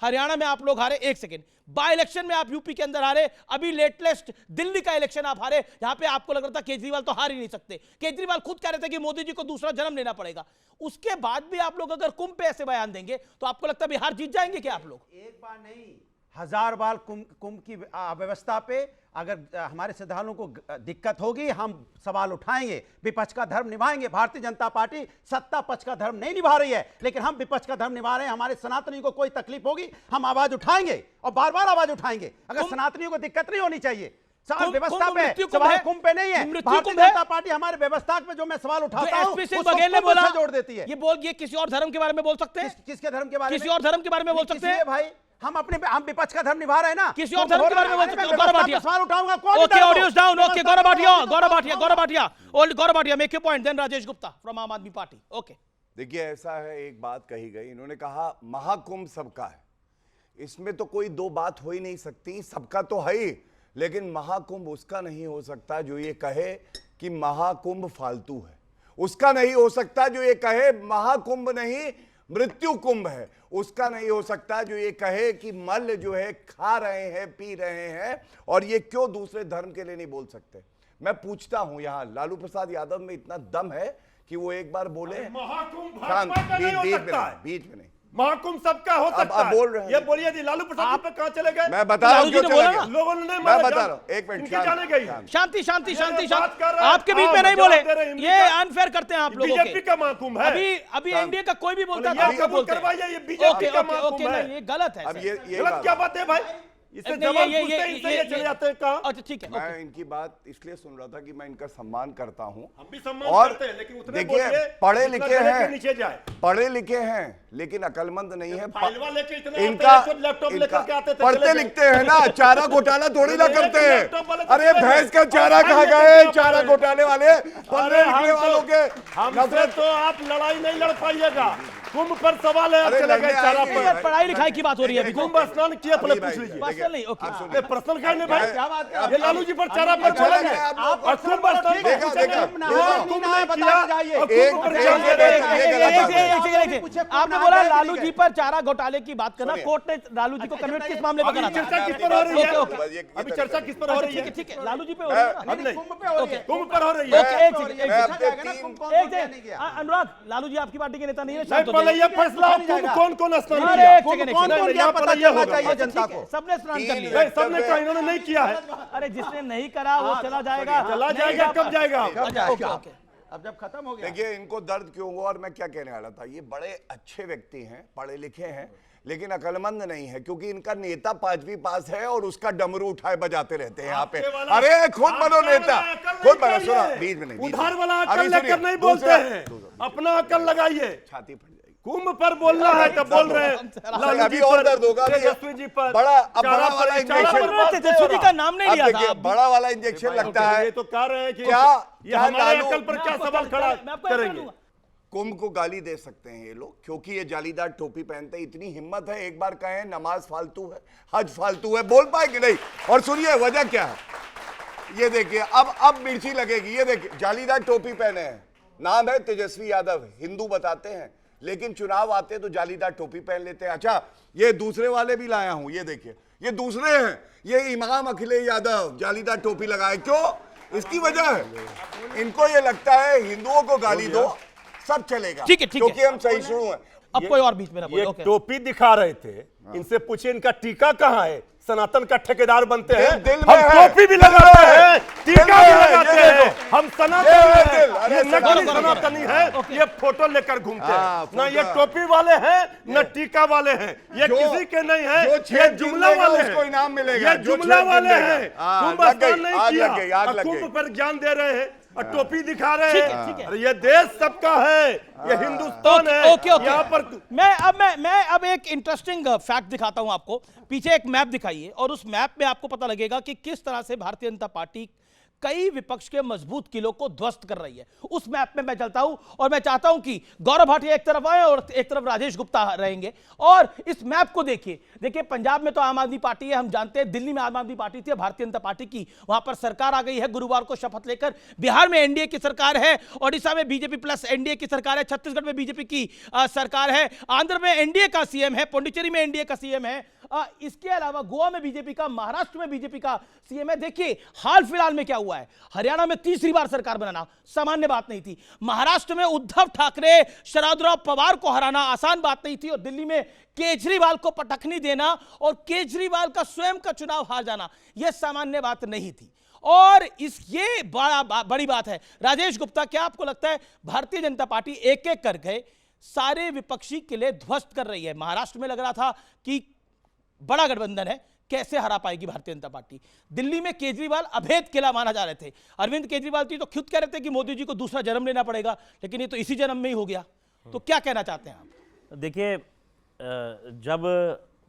हरियाणा में आप लोग हारे, एक सेकेंड, बाय इलेक्शन में आप यूपी के अंदर हारे, अभी लेटेस्ट दिल्ली का इलेक्शन आप हारे, जहां पे आपको लग रहा था केजरीवाल तो हार ही नहीं सकते। केजरीवाल खुद कह रहे थे कि मोदी जी को दूसरा जन्म लेना पड़ेगा। उसके बाद भी आप लोग अगर कुंभ पे ऐसे बयान देंगे तो आपको लगता है बिहार जीत जाएंगे क्या आप लोग? एक बार नहीं, 1000 बार कुंभ की व्यवस्था पे अगर हमारे श्रद्धालुओं को दिक्कत होगी, हम सवाल उठाएंगे, विपक्ष का धर्म निभाएंगे। भारतीय जनता पार्टी सत्ता पक्ष का धर्म नहीं निभा रही है, लेकिन हम विपक्ष का धर्म निभा रहे हैं। हमारे सनातनियों को कोई तकलीफ होगी, हम आवाज उठाएंगे और बार बार आवाज उठाएंगे। अगर सनातनियों को दिक्कत नहीं होनी चाहिए। सवाल व्यवस्था पे, सवाल कुंभ पे नहीं है। भारतीय जनता पार्टी हमारे व्यवस्था पे जो मैं सवाल उठाता हूं, एसपी बघेल ने बोला जोड़ देती है। ये किसी और धर्म के बारे में बोल सकते हैं? किसके धर्म के बारे में? किसी और धर्म के बारे में बोल सकते हैं भाई? हम विपक्ष का धर्म निभा रहे हैं ना। किसी और धर्म के बारे में बोल सकते हो? गौरव भाटिया सवाल उठाऊंगा। Okay, audios down. Okay, Gaurav Bhatia make your point, then Rajesh Gupta from Aam Aadmi party. Okay, देखिए ऐसा है, एक बात कही गई, इन्होंने कहा महाकुंभ सबका है। इसमें तो कोई दो बात हो ही नहीं सकती, सबका तो है ही, लेकिन महाकुंभ उसका नहीं हो सकता जो ये कहे कि महाकुंभ फालतू है। उसका नहीं हो सकता जो ये कहे महाकुंभ नहीं मृत्यु कुंभ है। उसका नहीं हो सकता जो ये कहे कि मल जो है खा रहे हैं, पी रहे हैं, और ये क्यों दूसरे धर्म के लिए नहीं बोल सकते। मैं पूछता हूं, यहां लालू प्रसाद यादव में इतना दम है कि वो एक बार बोले महाकुंभ शांत, भाजपा का नहीं हो सकता है। बीच में नहीं, महाकुंभ सबका हो सकता अब है। बोल रहे हैं। ये बोलिए जी, लालू प्रसाद जी पे कहां चले गए? मैं बता रहा हूं क्यों चले गए। लोगों ने नहीं मैं माना बता जान। रहा हूं, एक मिनट, इनकी जाने गई। शांति शांति शांति बात कर रहे हैं। आपके बीच में हाँ, नहीं जवाब बोले, दे रहे हैं। ये अनफेयर करते हैं आप लोगों के। बीजेपी का महाकुंभ है। अभी एनडीए का कोई भी बोलता है तो ये आप क्या कबूल बोलते हैं? करवाइए, ये बीजेपी का महाकुंभ ओके, है। नहीं, ये गलत है अब सर। ये गलत क्या बात है भाई? इससे नहीं, जवाब पूछते हैं, इनसे ये चले जाते हैं कहां? अच्छा ठीक है, मैं इनकी बात इसलिए सुन रहा था कि मैं इनका सम्मान करता हूं। हम भी सम्मान और करते हैं, लेकिन उतने देखिए, बोलिए पढ़े जितना लिखे गले के हैं, नीचे जाए। पढ़े लिखे हैं लेकिन अकलमंद नहीं है। फाइलवा लेके इतना आते इनका हैं, तो लैपटॉप लेकर के आते थे, पढ़ते चले गए। लिखते हैं ना, चारा घोटाला थोड़ी ना करते हैं। लैपटॉप वाले तो अरे चले गए। भैंस का चारा और कहाँ फाइल गए? लेके चारा आते घोटाले वाले, पढ़ने लिखने वालों के हमसे नफरत। तो आप लड़ाई नहीं लड़ पाइएगा। कुंभ पर सवाल है, आप अरे चले गए लड़ने चारा आएंगे। पर। पढ़ाई लिखाई की बात हो रही है अभी। कुंभ स्नान किया, पहले पूछ लीजिए। पर्सनल नहीं, ओके। ये पर्सनल कहने भाई, क्या बात कर रहे ये लालू जी पर चारा पर अच्छा बोले लगे गए। आप लोग और कुंभ स्नान ठीक है, देखा, पूछे देखा, गए। देखा। कुंभ नहीं बता किया, के जाइए। और कुंभ एक- पर एक- चारा एक- दे एक- गए। ये गलत बात है। आपने बोला लालू जी पर चारा घोटाले की बात करना, कोर्ट ने लालू जी को कन्विक्ट किस मामले पर अभी करा चर्चा था? किस पर हो रही है? Okay, okay. अभी चर्चा किस पर हो रही है? ठीक है, लालू जी पे हो रही है ना? अब नहीं, कुंभ पे हो रही है। कुंभ पर हो रही ओके, है। एक सेकंड, एक मैं सेकंड। अपने जाएगा ना, तीन- कुंभ कौन एक कौन क्या नहीं किया। अनुराग, लालू जी आपकी पार्टी के नेता नहीं है, नहीं, शांत हो पहले जाइए। ये फैसला कुंभ कौन कौन स्नान अरे किया? एक सेकंड, एक कौन सेकंड। कौन क्या यहाँ पता पर ये चलना होगा। चाहिए अच्छा, जनता ठीक है, को। सबने स्नान कर लिया। नहीं, सबने कहा, इन्होंने नहीं किया है। अरे जिसने नहीं करा वो चला जाएगा। चला जाएगा, कब जाएगा? अच्छा, ओके, ओके। अब जब खत्म हो गया। देखिए इनको दर्द क्यों हुआ और मैं क्या कहने वाला था। ये बड़े अच्छे व्यक्ति हैं, पढ़े लिखे हैं, लेकिन अकलमंद नहीं है, क्योंकि इनका नेता 5वीं पास है और उसका डमरू उठाए बजाते रहते हैं यहाँ पे। आपके वाला- अरे खुद बनो आपके नेता, वाला अकल खुद नहीं बनो। सुनो, चाहिए। बीच में नहीं, बीच उधार में। वाला अभी अकल सुनिए, लेकर नहीं बोलते दूसरा- हैं, अपना अकल लगाइए। छाती फट जाएगी। कुंभ पर बोलना है तो बोल रहे हैं, लालू अभी जी और पर, दर्द होगा। अभी तेजस्वी जी पर, बड़ा अब चारा बड़ा पर, वाला चारा इंजेक्शन। पर बात तेजस्वी जी का नाम नहीं अब लिया था देखिए, आप। बड़ा वाला इंजेक्शन लगता है। ये तो कह रहे हैं कि क्या ये हमारे लालू- अकल पर क्या सवाल खड़ा मैं आपको answer करेंगे? दूंगा। कुंभ को गाली दे सकते हैं ये लोग, क्योंकि ये जालीदार टोपी पहनते हैं। इतनी हिम्मत है, एक बार कहें नमाज फालतू है, हज फालतू है, बोल पाए कि नहीं? और सुनिए वजह क्या है, ये देखिए, अब मिर्ची लगेगी। ये देखिए, जालीदार टोपी पहने हैं, नाम है तेजस्वी यादव, हिंदू बताते हैं, लेकिन चुनाव आते तो जालीदार टोपी पहन लेते हैं। अच्छा, ये दूसरे वाले भी लाया हूं, ये देखिए, ये दूसरे हैं, ये इमाम अखिलेश यादव जालीदार टोपी लगाए। क्यों? इसकी वजह है, इनको ये लगता है हिंदुओं को गाली दो सब चलेगा, ठीक है, ठीक है। क्योंकि हम सहिष्णु हैं। अब कोई और बीच में ना बोले। ये ओके। टोपी दिखा रहे थे, इनसे पूछिए इनका टीका कहाँ है? सनातन का ठेकेदार बनते हैं, दिल में हम है, टोपी भी दिल में लगाते है, हैं, टीका दिल में भी है, लगाते ये हैं, देखो। हम ये सनातनी है हैं। दिल, अरे ये नकली सनातन सनातनी है, ये फोटो लेकर घूमते हाँ, हैं, ना ये फोटो। टोपी वाले हैं, न टीका वाले हैं, ये जो- किसी के नहीं है, जो ये छेद जुमला गिनेगा, वाले उसको हैं, इनाम मिलेगा, ये जो जुमला छेद वाले गिनेगा। हैं। हाँ, कुंभ लग स्नान गई, नहीं आग किया, लग गई, आग और लग कुंभ गई। पर ज्ञान दे रहे हैं और टोपी दिखा रहे ठीक हैं। है, ठीक है। अरे ये देश सबका है, ये हिंदुस्तान है, ओके, ओके। यहाँ पर मैं अब एक इंटरेस्टिंग फैक्ट दिखाता हूं आपको। पीछे एक मैप दिखाइए और उस मैप में आपको पता लगेगा कि किस तरह से भारतीय जनता पार्टी कई विपक्ष के मजबूत किलों को ध्वस्त कर रही है। उस मैप में मैं चलता हूं और मैं चाहता हूं कि गौरव भाटिया एक तरफ आए और एक तरफ राजेश गुप्ता रहेंगे। और इस मैप को देखिए, पंजाब में तो आम आदमी पार्टी है, हम जानते हैं। दिल्ली में आम आदमी पार्टी थी, भारतीय जनता पार्टी की वहां पर सरकार आ गई है गुरुवार को शपथ लेकर। बिहार में एनडीए की सरकार है, ओडिशा में बीजेपी प्लस एनडीए की सरकार है, छत्तीसगढ़ में बीजेपी की सरकार है, आंध्र में एनडीए का सीएम है, पुडुचेरी में एनडीए का सीएम है, इसके अलावा गोवा में बीजेपी का, महाराष्ट्र में बीजेपी का सीएम है। देखिए हाल फिलहाल में क्या हुआ है, हरियाणा में तीसरी बार सरकार बनाना सामान्य बात नहीं थी। महाराष्ट्र में उद्धव ठाकरे, शरदराव पवार को हराना आसान बात नहीं थी, और दिल्ली में केजरीवाल को पटखनी देना और केजरीवाल का स्वयं का चुनाव हार जाना यह सामान्य बात नहीं थी। और ये बड़ी बात है। राजेश गुप्ता, क्या आपको लगता है भारतीय जनता पार्टी एक एक करके सारे विपक्षी किले ध्वस्त कर रही है? महाराष्ट्र में लग रहा था कि बड़ा गठबंधन है, कैसे हरा पाएगी भारतीय जनता पार्टी। दिल्ली में केजरीवाल अभेद किला माना जा रहे थे। अरविंद केजरीवाल तो खुद कह रहे थे कि मोदी जी को दूसरा जन्म लेना पड़ेगा, लेकिन ये तो इसी जन्म में ही हो गया। तो क्या कहना चाहते हैं आप? देखिए, जब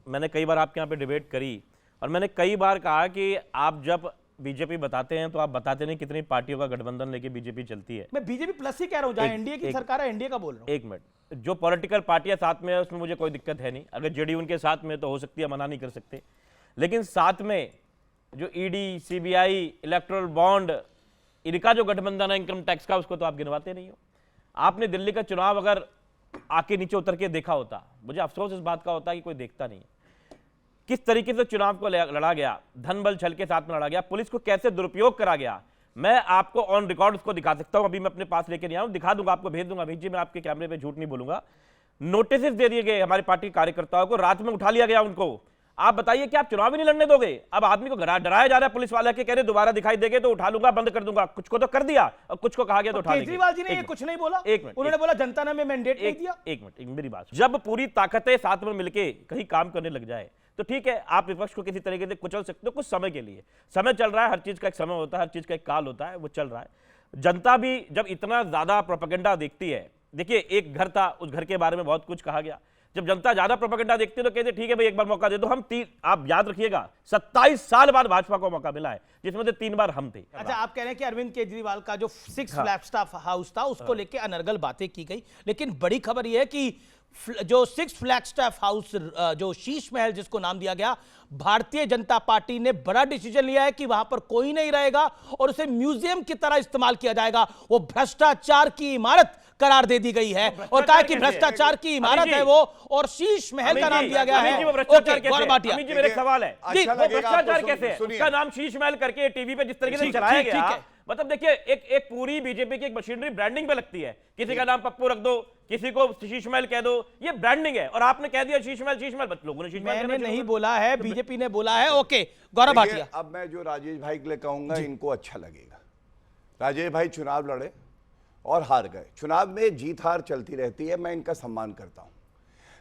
मैंने कई बार आपके यहाँ पे डिबेट करी और मैंने कई बार कहा कि आप जब बीजेपी बताते हैं तो आप बताते नहीं कितनी पार्टियों का गठबंधन लेके बीजेपी चलती है। मैं बीजेपी प्लस ही कह रहा हूं, जहां एनडीए की सरकार है, एनडीए का बोल रहा हूं। एक मिनट, जो पॉलिटिकल पार्टियां साथ में है उसमें मुझे कोई दिक्कत है नहीं। अगर जेडीयू उनके साथ में तो हो सकती है, मना नहीं कर सकते, लेकिन साथ में जो ईडी, सीबीआई, इलेक्टोरल बॉन्ड, इनका जो गठबंधन है इनकम टैक्स का, उसको तो आप गिनवाते नहीं हो। आपने दिल्ली का चुनाव अगर आके नीचे उतर के देखा होता, मुझे अफसोस इस बात का होता कि कोई देखता नहीं है किस तरीके से चुनाव को लड़ा गया, धन बल छल के साथ में लड़ा गया, पुलिस को कैसे दुरुपयोग करा गया। मैं आपको ऑन रिकॉर्ड उसको दिखा सकता हूं, अभी मैं अपने पास लेके नहीं आऊं, दिखा दूंगा, आपको भेज दूंगा। अभी मैं आपके कैमरे पे झूठ नहीं बोलूंगा। नोटिस दे दिए गए हमारी पार्टी कार्यकर्ताओं को, रात में उठा लिया गया उनको। आप बताइए कि आप चुनाव ही नहीं लड़ने दोगे? अब आदमी को डराया जा रहा है पुलिस वाला के, कह रहे दोबारा दिखाई देंगे तो उठा लूंगा, बंद कर दूंगा। कुछ को तो कर दिया और कुछ को कहा गया तो उठा लेंगे। केजरीवाल जी ने ये कुछ नहीं बोला, एक मिनट, उन्होंने बोला जनता ने हमें मैंडेट नहीं दिया। एक मिनट, मेरी बात, जब पूरी ताकतें साथ में मिलके कहीं काम करने लग जाए तो ठीक है, आप विपक्ष को किसी तरीके से कुचल सकते हो कुछ समय के लिए। समय चल रहा है, हर चीज का एक समय होता है, हर चीज का एक काल होता है, वो चल रहा है। जनता भी जब इतना ज्यादा प्रोपेगेंडा देखती है, देखिए एक घर था, उस घर के बारे में बहुत कुछ कहा गया। जब जनता ज्यादा प्रोपेगेंडा देखती है तो कहते ठीक है भाई एक बार मौका दे दो। हम आप याद रखिएगा 27 साल बाद भाजपा को मौका मिला है, जिसमें से 3 बार हम थे। अच्छा, आप कह रहे हैं कि अरविंद केजरीवाल का जो 6 फ्लैगस्टाफ हाउस था उसको लेके अनर्गल बातें की गई, लेकिन बड़ी खबर यह है कि जो 6 फ्लैगस्टाफ हाउस, जो शीश महल जिसको नाम दिया गया, भारतीय जनता पार्टी ने बड़ा डिसीजन लिया है कि वहां पर कोई नहीं रहेगा और उसे म्यूजियम की तरह इस्तेमाल किया जाएगा। वो भ्रष्टाचार की इमारत करार दे दी गई है और कहा कि भ्रष्टाचार की इमारत है वो, और शीश महल का नाम दिया गया है। जी मेरा सवाल है, भ्रष्टाचार कैसे है? उसका नाम शीश महल करके टीवी पे जिस तरीके से चलाया गया, मतलब देखिए एक पूरी बीजेपी की एक मशीनरी ब्रांडिंग पे लगती है। किसी का नाम पप्पू रख दो, किसी को शीश महल कह दो, ये ब्रांडिंग है। और आपने कह दिया शीश महल, लोगों ने शीश महल मैंने नहीं बोला है, बीजेपी ने बोला है। ओके, गौरव भाटिया। अब मैं जो राजेश भाई के लिए कहूंगा, इनको अच्छा लगेगा। राजेश भाई चुनाव लड़े और हार गए। चुनाव में जीत हार चलती रहती है, मैं इनका सम्मान करता हूं,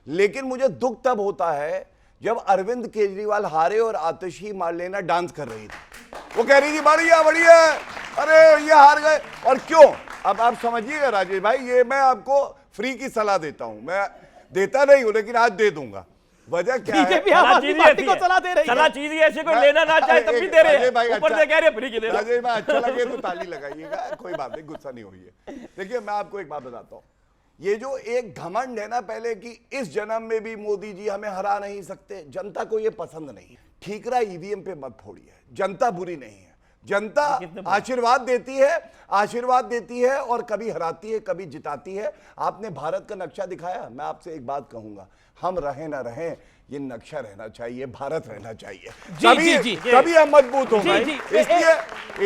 लेकिन मुझे दुख तब होता है जब अरविंद केजरीवाल हारे और आतिशी मार्लेना डांस कर रही थी। वो कह रही थी बढ़िया बढ़िया, अरे ये हार गए। और क्यों? अब आप समझिएगा राजेश भाई, ये मैं आपको फ्री की सलाह देता हूं, मैं देता नहीं हूं लेकिन आज दे दूंगा। वजह क्या है? पार्टी को सलाह दे रही है। सलाह चीज ऐसे कोई लेना ना चाहे तब भी दे रहे हैं, ऊपर से कह रहे फ्री की दे रहे हैं। राजेश भाई अच्छा लगे तो ताली लगाइएगा, कोई बात नहीं, गुस्सा नहीं होइए। देखिए मैं आपको एक बात बताता हूं, ये जो एक घमंड है ना पहले कि इस जन्म में भी मोदी जी हमें हरा नहीं सकते, जनता को ये पसंद नहीं है। ठीकरा ईवीएम पे मत फोड़िए, जनता बुरी नहीं है, जनता आशीर्वाद देती है और कभी हराती है, कभी जिताती है। आपने भारत का नक्शा दिखाया, मैं आपसे एक बात कहूंगा, हम रहे ना रहे, ये नक्शा रहना चाहिए, भारत रहना चाहिए, तभी हम मजबूत होंगे।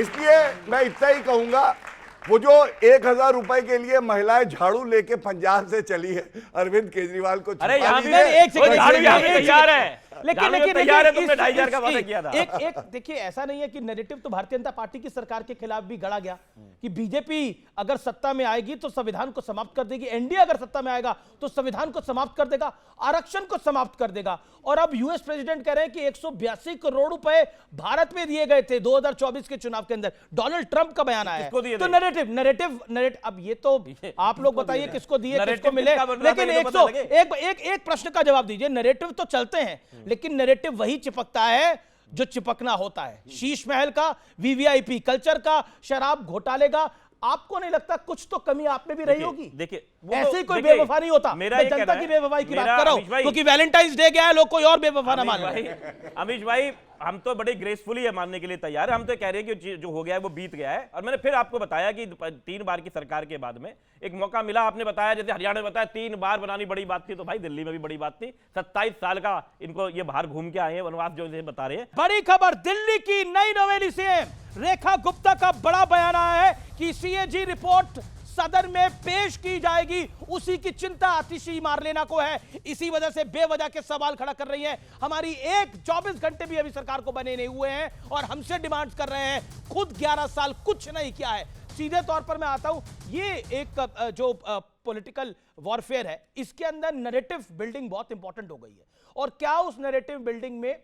इसलिए मैं इतना ही कहूंगा, वो जो 1000 रुपए के लिए महिलाएं झाड़ू लेके पंजाब से चली है, अरविंद केजरीवाल को अरे यहाँ भी एक तैयार है, लेकिन तुमने 2500 का वादा किया था। एक देखिए, ऐसा नहीं है कि नैरेटिव तो भारतीय जनता पार्टी की सरकार के खिलाफ भी गढ़ा गया कि बीजेपी अगर सत्ता में आएगी तो संविधान को समाप्त कर देगी, एनडीए अगर सत्ता में आएगा तो संविधान को समाप्त कर देगा, आरक्षण को समाप्त कर देगा। और अब यूएस प्रेसिडेंट कह रहे हैं कि 182 करोड़ रुपए भारत में दिए गए थे 2024 के चुनाव के अंदर। डोनाल्ड ट्रंप का बयान आया है। तो नैरेटिव अब ये तो आप लोग बताइए किसको दिए, किसको मिले। लेकिन एक प्रश्न का जवाब दीजिए, नैरेटिव तो चलते हैं लेकिन नैरेटिव वही चिपकता है जो चिपकना होता है। शीश महल का, वीवीआईपी कल्चर का, शराब घोटाले का, आपको नहीं लगता कुछ तो कमी आप में भी रही होगी? देखिए ऐसे ही कोई बेवफा नहीं होता। मैं जनता की बेवफाई की बात कर रहा हूं, क्योंकि वैलेंटाइंस डे गया है, लोग कोई और बेवफा ना माने। अमीश भाई, हम तो बड़े ग्रेसफुली है मानने के लिए तैयार है। हम तो कह रहे हैं कि जो हो गया है वो बीत गया है। और मैंने फिर आपको बताया कि 3 बार की सरकार के बाद में एक मौका मिला। आपने बताया जैसे हरियाणा में बताया 3 बार बनानी बड़ी बात थी, तो भाई दिल्ली में भी बड़ी बात थी। 27 साल का इनको ये बाहर घूम के आए हैं, वनवास जो बता रहे हैं। बड़ी खबर, दिल्ली की नई नवेली सीएम रेखा गुप्ता का बड़ा बयान आया है कि सीएजी रिपोर्ट सदन में पेश की जाएगी। उसी की चिंता आतिशी मार्लेना को है, इसी वजह से बेवजह के सवाल खड़ा कर रही है। हमारी 24 घंटे भी अभी सरकार को बने नहीं हुए हैं और हमसे डिमांड कर रहे हैं। खुद 11 साल कुछ नहीं किया है। सीधे तौर पर मैं आता हूं, ये एक जो पॉलिटिकल वॉरफेयर है, इसके अंदर नैरेटिव बिल्डिंग बहुत इंपॉर्टेंट हो गई है। और क्या उस नैरेटिव बिल्डिंग में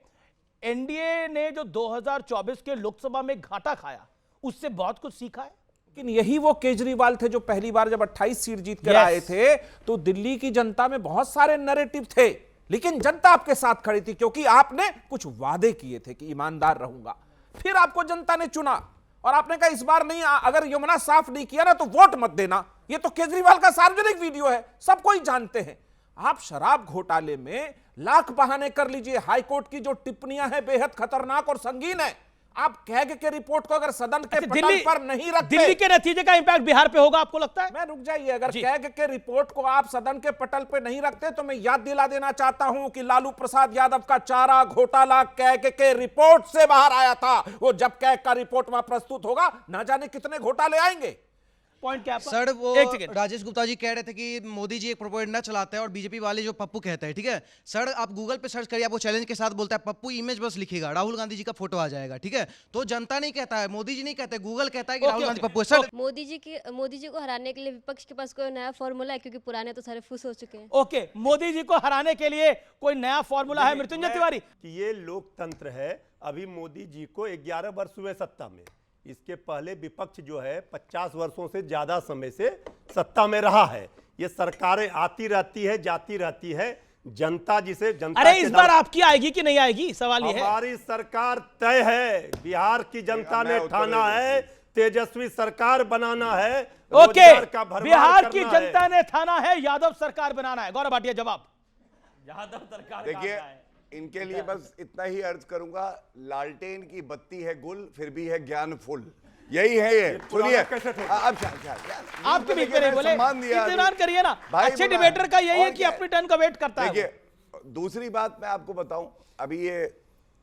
एनडीए ने जो 2024 के लोकसभा में घाटा खाया, उससे बहुत कुछ सीखा है? लेकिन यही वो केजरीवाल थे जो पहली बार जब 28 सीट जीत कर आए थे तो दिल्ली की जनता में बहुत सारे नैरेटिव थे लेकिन जनता आपके साथ खड़ी थी क्योंकि आपने कुछ वादे किए थे कि ईमानदार रहूंगा। फिर आपको जनता ने चुना और आपने कहा इस बार नहीं, अगर यमुना साफ नहीं किया ना तो वोट मत देना। ये तो केजरीवाल का सार्वजनिक वीडियो है, सब कोई जानते हैं। आप शराब घोटाले में लाख बहाने कर लीजिए, हाईकोर्ट की जो टिप्पणियां हैं बेहद खतरनाक और संगीन है। आप कैग के रिपोर्ट को अगर सदन के पटल पर नहीं रखते, दिल्ली के नतीजे का इंपैक्ट बिहार पे होगा आपको लगता है? मैं रुक जाइए, अगर कैग के रिपोर्ट को आप सदन के पटल पे नहीं रखते तो मैं याद दिला देना चाहता हूं कि लालू प्रसाद यादव का चारा घोटाला कैग के रिपोर्ट से बाहर आया था। वो जब कैग का रिपोर्ट वहां प्रस्तुत होगा, ना जाने कितने घोटाले आएंगे। पॉइंट क्या आपका? सर वो एक सेकंड। राजेश गुप्ता जी कह रहे थे कि मोदी जी एक प्रोपेगेंडा चलाते हैं और बीजेपी वाले जो पप्पू कहते हैं, ठीक है सर, आप गूगल पे सर्च करिए, आपको चैलेंज के साथ बोलता है पप्पू इमेज बस लिखिएगा, राहुल गांधी जी का फोटो आ जाएगा, ठीक है। तो जनता नहीं कहता है, मोदी जी नहीं कहते, गूगल कहता है कि राहुल गांधी पप्पू है। सर मोदी जी को हराने के लिए विपक्ष के पास कोई नया फॉर्मूला है? क्योंकि पुराने तो सारे फुस हो चुके हैं। ओके, मोदी जी को हराने के लिए कोई नया फॉर्मूला है मृत्युंजय तिवारी? कि ये लोकतंत्र है। अभी मोदी जी को 11 वर्ष हुए सत्ता में, इसके पहले विपक्ष जो है 50 वर्षों से ज्यादा समय से सत्ता में रहा है। ये सरकारें आती रहती है, जाती रहती है, जनता जिसे जनता अरे इस बार आपकी आएगी कि नहीं आएगी, सवाल ये है। हमारी सरकार तय है, बिहार की जनता ने ठाना है, तेजस्वी सरकार बनाना है। ओके, रोजगार का भरमार बिहार की करना जनता ने ठाना है, यादव सरकार बनाना है। गौरव भाटिया जवाब। यादव सरकार देखिए, इनके लिए बस इतना ही अर्ज करूंगा, लालटेन की बत्ती है गुल फिर भी है ज्ञान फुल, यही है ये। सुनिए अब आपके बीच में नहीं बोले, इत्मीनान करिए ना। अच्छे डिबेटर का यही है कि अपनी टर्न का वेट करता है। देखिए, दूसरी बात मैं आपको बताऊं, अभी ये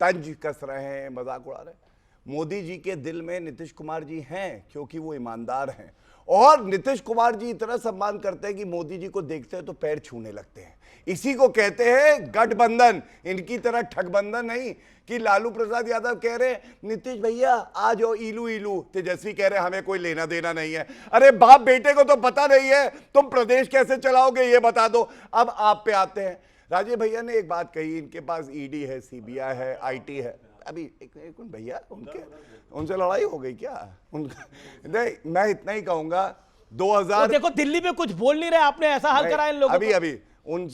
तंज कस रहे हैं, मजाक उड़ा रहे हैं। मोदी जी के दिल में नीतीश कुमार जी हैं क्योंकि वो ईमानदार हैं, और नीतीश कुमार जी इतना सम्मान करते हैं कि मोदी जी को देखते हैं तो पैर छूने लगते हैं। इसी को कहते हैं गठबंधन, इनकी तरह ठगबंधन नहीं कि लालू प्रसाद यादव कह रहे हैं नीतीश भैया आ जाओ इलू इलू, तेजस्वी कह रहे हैं हमें कोई लेना देना नहीं है। अरे बाप बेटे को तो पता नहीं है तुम प्रदेश कैसे चलाओगे, ये बता दो। अब आप पे आते हैं, राजीव भैया ने एक बात कही, इनके पास ईडी है, सीबीआई है, आईटी है। अभी एक भैया उनसे लड़ाई हो गई क्या? नहीं, मैं इतना ही कहूंगा 2000 देखो दिल्ली में कुछ बोल नहीं रहे, आपने ऐसा हाल करा इन लोगों को। अभी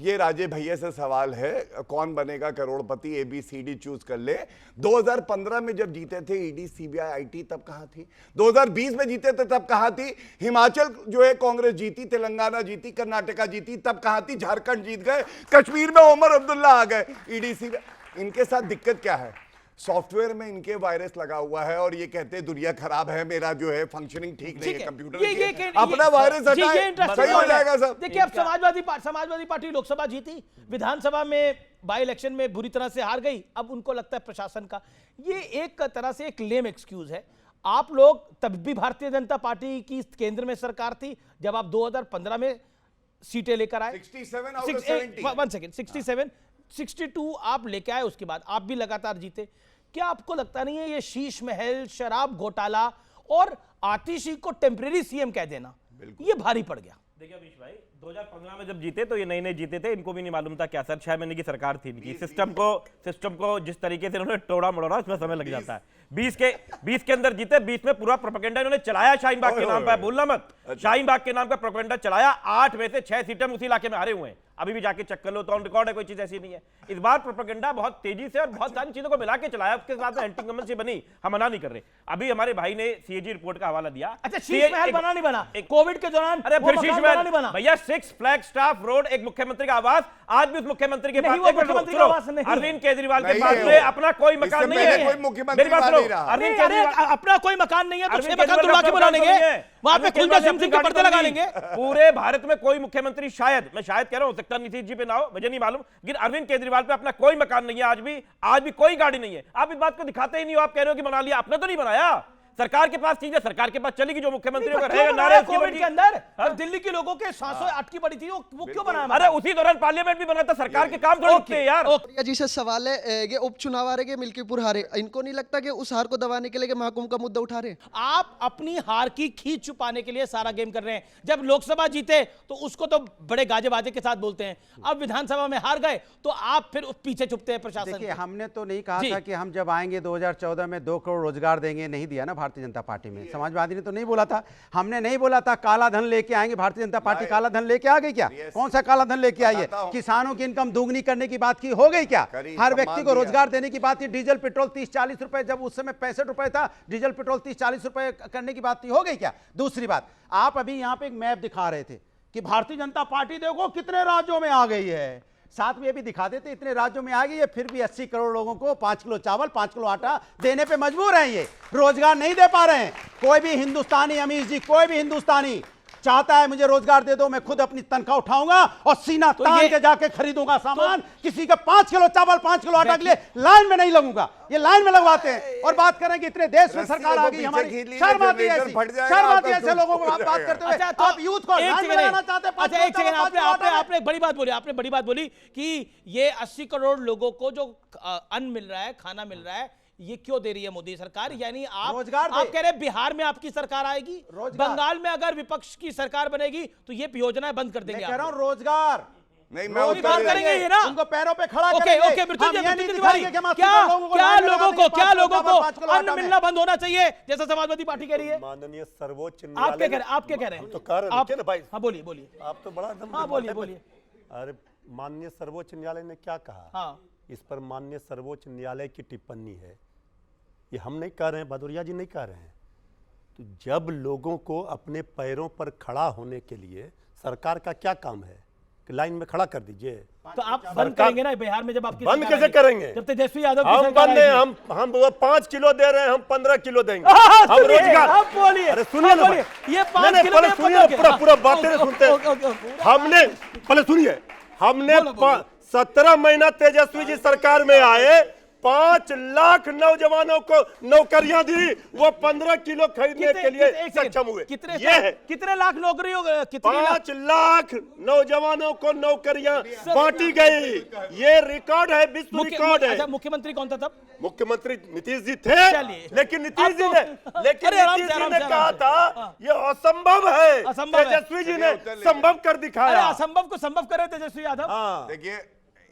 ये राजे भैया से सवाल है, कौन बनेगा करोड़पति, ABCD चूज कर ले। 2015 में जब जीते थे ईडी, सीबीआई, आईटी, तब कहां थी? 2020 में जीते थे तब कहां थी? हिमाचल जो है कांग्रेस जीती, तेलंगाना जीती, कर्नाटका जीती, तब कहां थी? झारखंड जीत गए, कश्मीर में उमर अब्दुल्ला आ गए। ईडी, सीबीआई, इनके साथ दिक्कत क्या है? सॉफ्टवेयर में इनके वायरस लगा हुआ है और ये कहते हैं दुनिया खराब है, मेरा जो है फंक्शनिंग ठीक नहीं है कंप्यूटर, अपना वायरस हटाए, सही हो जाएगा सब। देखिए, अब समाजवादी पार्टी लोकसभा जीती, विधानसभा में बाई इलेक्शन में बुरी तरह से हार गई। अब उनको लगता है प्रशासन का ये एक तरह से एक लेम एक्सक्यूज है। आप लोग तब भी भारतीय जनता पार्टी की केंद्र में सरकार थी जब आप 2015 में सीटें लेकर आए। 62 आप लेके आए, उसके बाद आप भी लगातार जीते। क्या आपको लगता नहीं है ये शीश महल, शराब घोटाला और आतिशी को टेम्परेरी सीएम कह देना ये भारी पड़ गया? देखिए अमीश भाई, 2015 में जब जीते तो ये नए जीते थे, इनको भी नहीं मालूम था क्या सर 6 महीने की सरकार थी इनकी। सिस्टम को जिस तरीके से इन्होंने तोड़ा मड़ोड़ा, उसमें समय लग जाता है। 20 के अंदर जीते, 20 में पूरा प्रोपेगेंडा इन्होंने चलाया शाहीन बाग के नाम पर, भूलना मत, शाहीन बाग के नाम का प्रोपेगेंडा चलाया। 8 में से 6 सीटें उसी इलाके में हारे हुए हैं, अभी भी जाके चेक कर लो तो ऑन रिकॉर्ड है, कोई चीज ऐसी नहीं है। इस बार प्रोपेगेंडा बहुत तेजी से और बहुत सारी चीजों को मिला के चलाया, उसके साथ में एंटी गवर्नमेंट बनी, हम मना नहीं कर रहे। अभी हमारे भाई ने सीएजी रिपोर्ट का हवाला दिया। अच्छा, शीश महल बना नहीं बना कोविड के दौरान? अरे फिर शीश महल नहीं बना भैया। 6 फ्लैग स्टाफ रोड, एक मुख्यमंत्री का आवास, आज भी उस मुख्यमंत्री के पास अरविंद केजरीवाल के पास में अपना कोई मकान नहीं है। अरविंद केजरीवाल अपना कोई मकान नहीं है तो 6 मकान तुड़वा के बना लेंगे, वहां पे खुलकर सिम के पर्दे लगा लेंगे। पूरे भारत में कोई मुख्यमंत्री, शायद मैं शायद कह रहा हूं, सकता नीतीश जी पे ना हो, मुझे नहीं मालूम, लेकिन अरविंद केजरीवाल पे अपना कोई मकान नहीं है, आज भी कोई गाड़ी नहीं है। आप इस बात को दिखाते ही नहीं हो, आप कह रहे हो कि बना लिया, आपने तो नहीं बनाया। सरकार के पास चीजें सरकार के पास चलेगी, जो मुख्यमंत्री का रहेगा नारे कोविड के अंदर दिल्ली के लोगों के सांसों अटकी पड़ी थी, वो क्यों बनाया? अरे उसी दौरान पार्लियामेंट भी बना था, सरकार के काम थोड़े होते हैं यार। जी से सवाल है, ये उपचुनाव आ रहे के मिल्कीपुर हारे, इनको नहीं लगता कि उस हार को दबाने के लिए महाकुंभ का मुद्दा उठा रहे? आप अपनी हार की खींच छुपाने के लिए सारा गेम कर रहे हैं। जब लोकसभा जीते तो उसको तो बड़े गाजे बाजे के साथ बोलते हैं, अब विधानसभा में हार गए तो आप फिर पीछे छुपते हैं प्रशासन। देखिए, हमने तो नहीं कहा था कि हम जब आएंगे 2014 में 2 करोड़ रोजगार देंगे, नहीं दिया ना भारतीय जनता पार्टी में? समाजवादी ने तो नहीं बोला था, हमने नहीं बोला था काला धन लेके आएंगे। भारतीय जनता पार्टी काला धन लेके आ गई क्या? कौन सा काला धन लेके आई है? किसानों की इनकम दोगुनी करने की बात की, हो गई क्या? हर व्यक्ति को रोजगार देने की बात थी। डीजल पेट्रोल 30-40 रुपए, जब उस समय 65 रुपए था, डीजल पेट्रोल 30-40 रुपए करने की बात थी, हो गई क्या? दूसरी बात, आप अभी यहां पे एक मैप दिखा रहे थे कि भारतीय जनता पार्टी देखो कितने राज्यों में आ गई है, साथ में ये भी दिखा देते इतने राज्यों में आ गई है, फिर भी 80 करोड़ लोगों को 5 किलो चावल 5 किलो आटा देने पे मजबूर हैं। ये रोजगार नहीं दे पा रहे हैं। कोई भी हिंदुस्तानी, अमीश जी, कोई भी हिंदुस्तानी चाहता है मुझे रोजगार दे दो, मैं खुद अपनी तनख्वाह उठाऊंगा और सीना तान के जाके खरीदूंगा सामान, किसी का 5 किलो चावल 5 किलो आटा के लिए लाइन में नहीं लगूंगा। ये लाइन में लगवाते हैं और बात करें कि इतने देश में सरकार आ गई, हमारी शर्म आती है ऐसे लोगों को आप बात करते हुए। आप यूथ को लाइन में लगाना चाहते हैं। अच्छा एक सेकंड, आपने एक बड़ी बात बोली, आपने बड़ी बात बोली कि ये 80 करोड़ लोगों को जो अन्न मिल रहा है, खाना मिल रहा है, ये क्यों दे रही है मोदी सरकार? यानी आप कह रहे हैं बिहार में आपकी सरकार आएगी, बंगाल में अगर विपक्ष की सरकार बनेगी तो ये योजनाएं बंद कर देंगे। कह रहा हूं रोजगार नहीं, मैं बात करेंगे ये ना, उनको पैरों पे खड़ा करेंगे। ओके क्या लोगों को अन्न मिलना बंद होना चाहिए जैसा समाजवादी पार्टी कह रही है? माननीय सर्वोच्च आप क्या कह रहे हैं? तो कह रहे हैं ना भाई। हाँ बोलिए आप तो बड़ा एकदम। हाँ बोलिए। अरे माननीय सर्वोच्च न्यायालय ने क्या कहा? हाँ, इस पर माननीय सर्वोच्च न्यायालय की टिप्पणी है, ये हम नहीं कह रहे हैं, भदौरिया जी नहीं कह रहे हैं। तो जब लोगों को अपने पैरों पर खड़ा होने के लिए सरकार का क्या काम है कि लाइन में खड़ा कर दीजिए? तो आप बंद करेंगे ना बिहार में? जब आपकी बंद कैसे करेंगे? जब तेजस्वी यादव हम बंद है, हम 5 किलो दे रहे हैं, हम 15 किलो देंगे। हम रोजगार। आप बोलिए, अरे सुनिए ना, ये 5 किलो सुनिए, पूरा बातें सुनते हैं। हमने पहले सुनिए, हमने 17 महीना तेजस्वी जी सरकार में आए, 5 लाख नौजवानों को नौकरियां दी, वो 15 किलो खरीदने के लिए सक्षम हुए। कितने लाख नौकरियों? 5 लाख नौजवानों को नौकरियां बांटी गई। ये रिकॉर्ड है, विश्व रिकॉर्ड है। मुख्यमंत्री कौन था तब? मुख्यमंत्री नीतीश जी थे, लेकिन नीतीश जी ने कहा था ये असंभव है, तेजस्वी जी ने संभव कर दिखाया। असंभव को संभव करे तेजस्वी यादव। देखिए,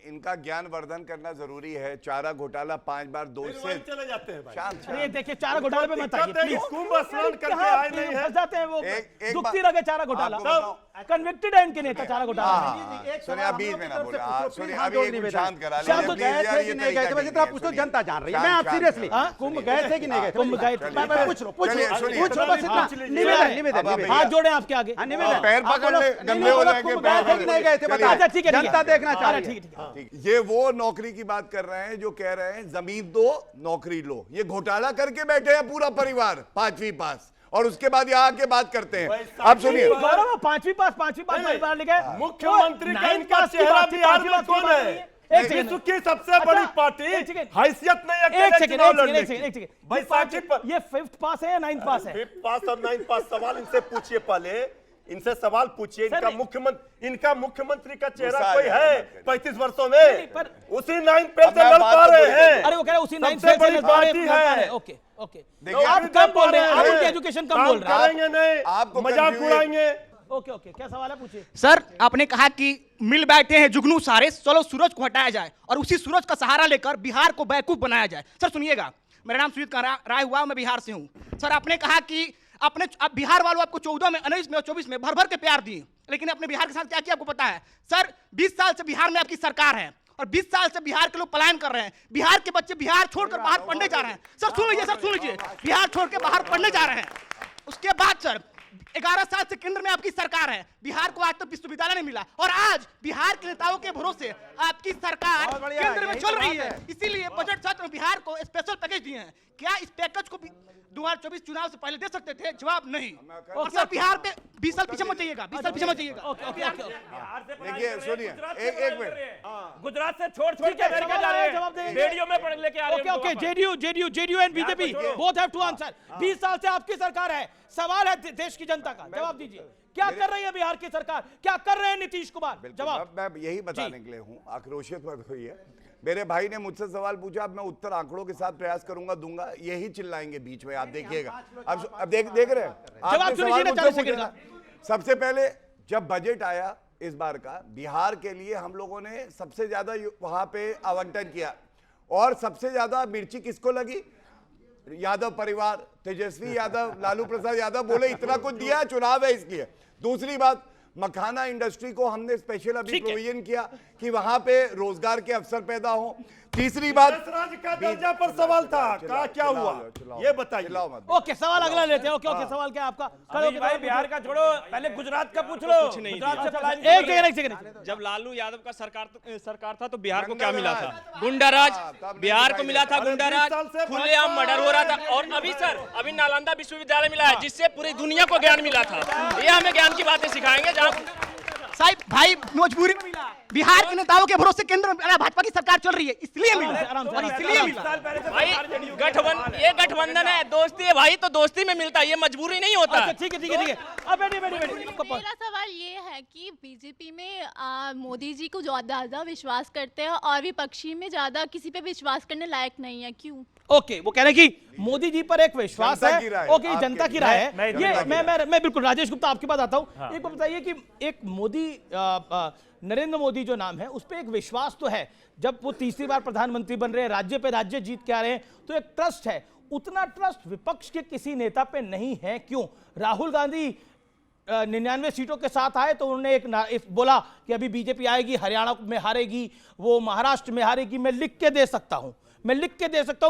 इनका ज्ञान वर्धन करना जरूरी है। चारा घोटाला 5 बार दोष से चले जाते हैं भाई। अरे देखिए, चारा घोटाले पे मत आइए प्लीज। कुंभ स्नान करके आए नहीं है, जाते हैं वो दुखती लगे चारा घोटाला। कन्विक्टेड है इनके नेता चारा घोटाला। सुनिए, आप बीच में ना बोला। सुनिए, अभी शांत करा लीजिए। तो गए थे कि नहीं गए थे? वैसे तो आप पूछ लो, जनता जान रही है। मैं आप सीरियसली कुंभ गए थे कि नहीं गए थे? कुंभ गए थे। पूछ लो बस इतना निवेदन। हाथ जोड़े आपके आगे, पैर पकड़ ले, गंदे हो जाएंगे। गए थे कि नहीं गए थे? बता। अच्छा ठीक है, जनता देखना चाह रही है। ठीक है। ये वो नौकरी की बात कर रहे हैं जो कह रहे हैं जमीन दो नौकरी लो। ये घोटाला करके बैठे हैं पूरा परिवार, 5वीं पास, और उसके बाद यहाँ आके बात करते हैं। आप सुनिए, 5वीं पास परिवार लिखे। मुख्यमंत्री का इनका चेहरा बिहार में कौन है? विश्व की सबसे बड़ी पार्टी, हैसियत नहीं है। एक सेकंड भाई, ये 5th पास है या 9th पास है? 5th पास और 9th पास सवाल इनसे पूछिए, पहले इनसे सवाल पूछिए। इनका मुख्यमंत्री का चेहरा कोई है 35 वर्षों में? उसी 9th पे से लड़ पा रहे हैं। अरे वो कह रहे उसी 9th पे से लड़ पा रहे हैं। ओके आप कम बोल रहे हैं, आप उनकी एजुकेशन कम बोल रहे हैं। करेंगे नहीं, आपको मजाक उड़ाएंगे। ओके क्या सवाल है, पूछिए सर। आपने कहा कि मिल बैठे हैं जुगनू सारे, चलो सूरज को हटाया जाए और उसी सूरज का सहारा लेकर बिहार को बेवकूफ बनाया जाए। सर सुनिएगा, मेरा नाम सुजीत राय हुआ, मैं बिहार से हूं। सर आपने कहा कि आप बिहार वालों आपको 14 में, 19 में और 24 में भर भर के प्यार दिए, लेकिन अपने बिहार के साथ क्या किया आपको पता है? सर 20 साल से बिहार में आपकी सरकार है और 20 साल से बिहार के लोग पलायन कर रहे हैं। बिहार के बच्चे बिहार छोड़कर बाहर पढ़ने जा रहे हैं। सर सुन लीजिए, बिहार छोड़ के बाहर पढ़ने जा रहे हैं। उसके बाद सर 11 साल से केंद्र में आपकी सरकार है, बिहार को आज तक विश्वविद्यालय नहीं मिला, और आज बिहार के नेताओं के भरोसे आपकी सरकार केंद्र में चल रही है। इसीलिए बजट सत्र में बिहार को स्पेशल पैकेज दिए हैं। क्या इस पैकेज को 2024 चुनाव से पहले दे सकते थे? जवाब नहीं। और सर बिहार पे 20 साल पीछे मत जाइएगा, 20 साल पीछे मत जाइएगा। देखिए सुनिए, एक मिनट, गुजरात से छोड़ के अमेरिका जा रहे हैं, रेडियो में पढ़ लेके आ रहे हैं। Okay JDU and BJP both have to answer. 20 साल से आपकी सरकार है, सवाल है देश की जनता का, जवाब दीजिए। क्या कर रही है बिहार की सरकार, क्या कर रहे हैं नीतीश कुमार? जवाब। मैं यही बताने के लिए हूं, आक्रोशित मत होइए। मेरे भाई ने मुझसे सवाल पूछा, अब मैं उत्तर आंकड़ों के साथ प्रयास करूंगा, दूंगा। यही चिल्लाएंगे बीच में, आप देखिएगा। अब देख रहे हैं, आपने सवाल मुझसे पूछा। सबसे पहले जब बजट आया इस बार का, बिहार के लिए हम लोगों ने सबसे ज्यादा वहां पे आवंटन किया, और सबसे ज्यादा मिर्ची किसको लगी? यादव परिवार, तेजस्वी यादव, लालू प्रसाद यादव बोले इतना कुछ दिया, चुनाव है इसलिए। दूसरी बात, मखाना इंडस्ट्री को हमने स्पेशल अभी प्रोविजन किया कि वहां पे रोजगार के अवसर पैदा हो। तीसरी बात, राज्य का दर्जा पर सवाल था, क्या हुआ ये बताइए। ओके, सवाल अगला लेते हैं। ओके, सवाल क्या है आपका? भाई बिहार का छोड़ो, पहले गुजरात का पूछ लो। गुजरात से एक सेकंड। जब लालू यादव का सरकार था तो बिहार को क्या मिला था? गुंडाराज। बिहार को मिला था गुंडाराज, खुलेआम मर्डर हो रहा था। और अभी सर, अभी नालंदा विश्वविद्यालय मिला है जिससे पूरी दुनिया को ज्ञान मिला था। ये हमें ज्ञान की बातें सिखाएंगे। जहाँ साहब भाई मजबूरी में मिला, बिहार के नेताओं के भरोसे केंद्र में भाजपा की सरकार चल रही है, इसलिए मिला, और इसलिए मिला। भाई ये गठबंधन है, दोस्ती है भाई, तो दोस्ती में मिलता है, ये मजबूरी नहीं होता। ठीक है। अब बैठिए। मेरा सवाल ये है कि बीजेपी में मोदी जी को ज्यादा विश्वास करते हैं और विपक्षी में ज्यादा किसी पे विश्वास करने लायक नहीं है, क्यों? ओके, वो कह रहे हैं कि मोदी जी पर एक विश्वास है। ओके, जनता की राय है। ये मैं बिल्कुल, राजेश गुप्ता आपके पास आता हूं। एक बताइए कि एक मोदी, नरेंद्र मोदी जो नाम है, उस पर एक विश्वास तो है। जब वो तीसरी बार प्रधानमंत्री बन रहे हैं, राज्य पे राज्य जीत के आ रहे हैं, तो एक ट्रस्ट है। उतना ट्रस्ट विपक्ष के किसी नेता पे नहीं है, क्यों? राहुल गांधी 99 सीटों के साथ आए तो उन्होंने एक बोला कि अभी बीजेपी आएगी, हरियाणा में हारेगी, वो महाराष्ट्र में हारेगी। मैं लिख के दे सकता हूं,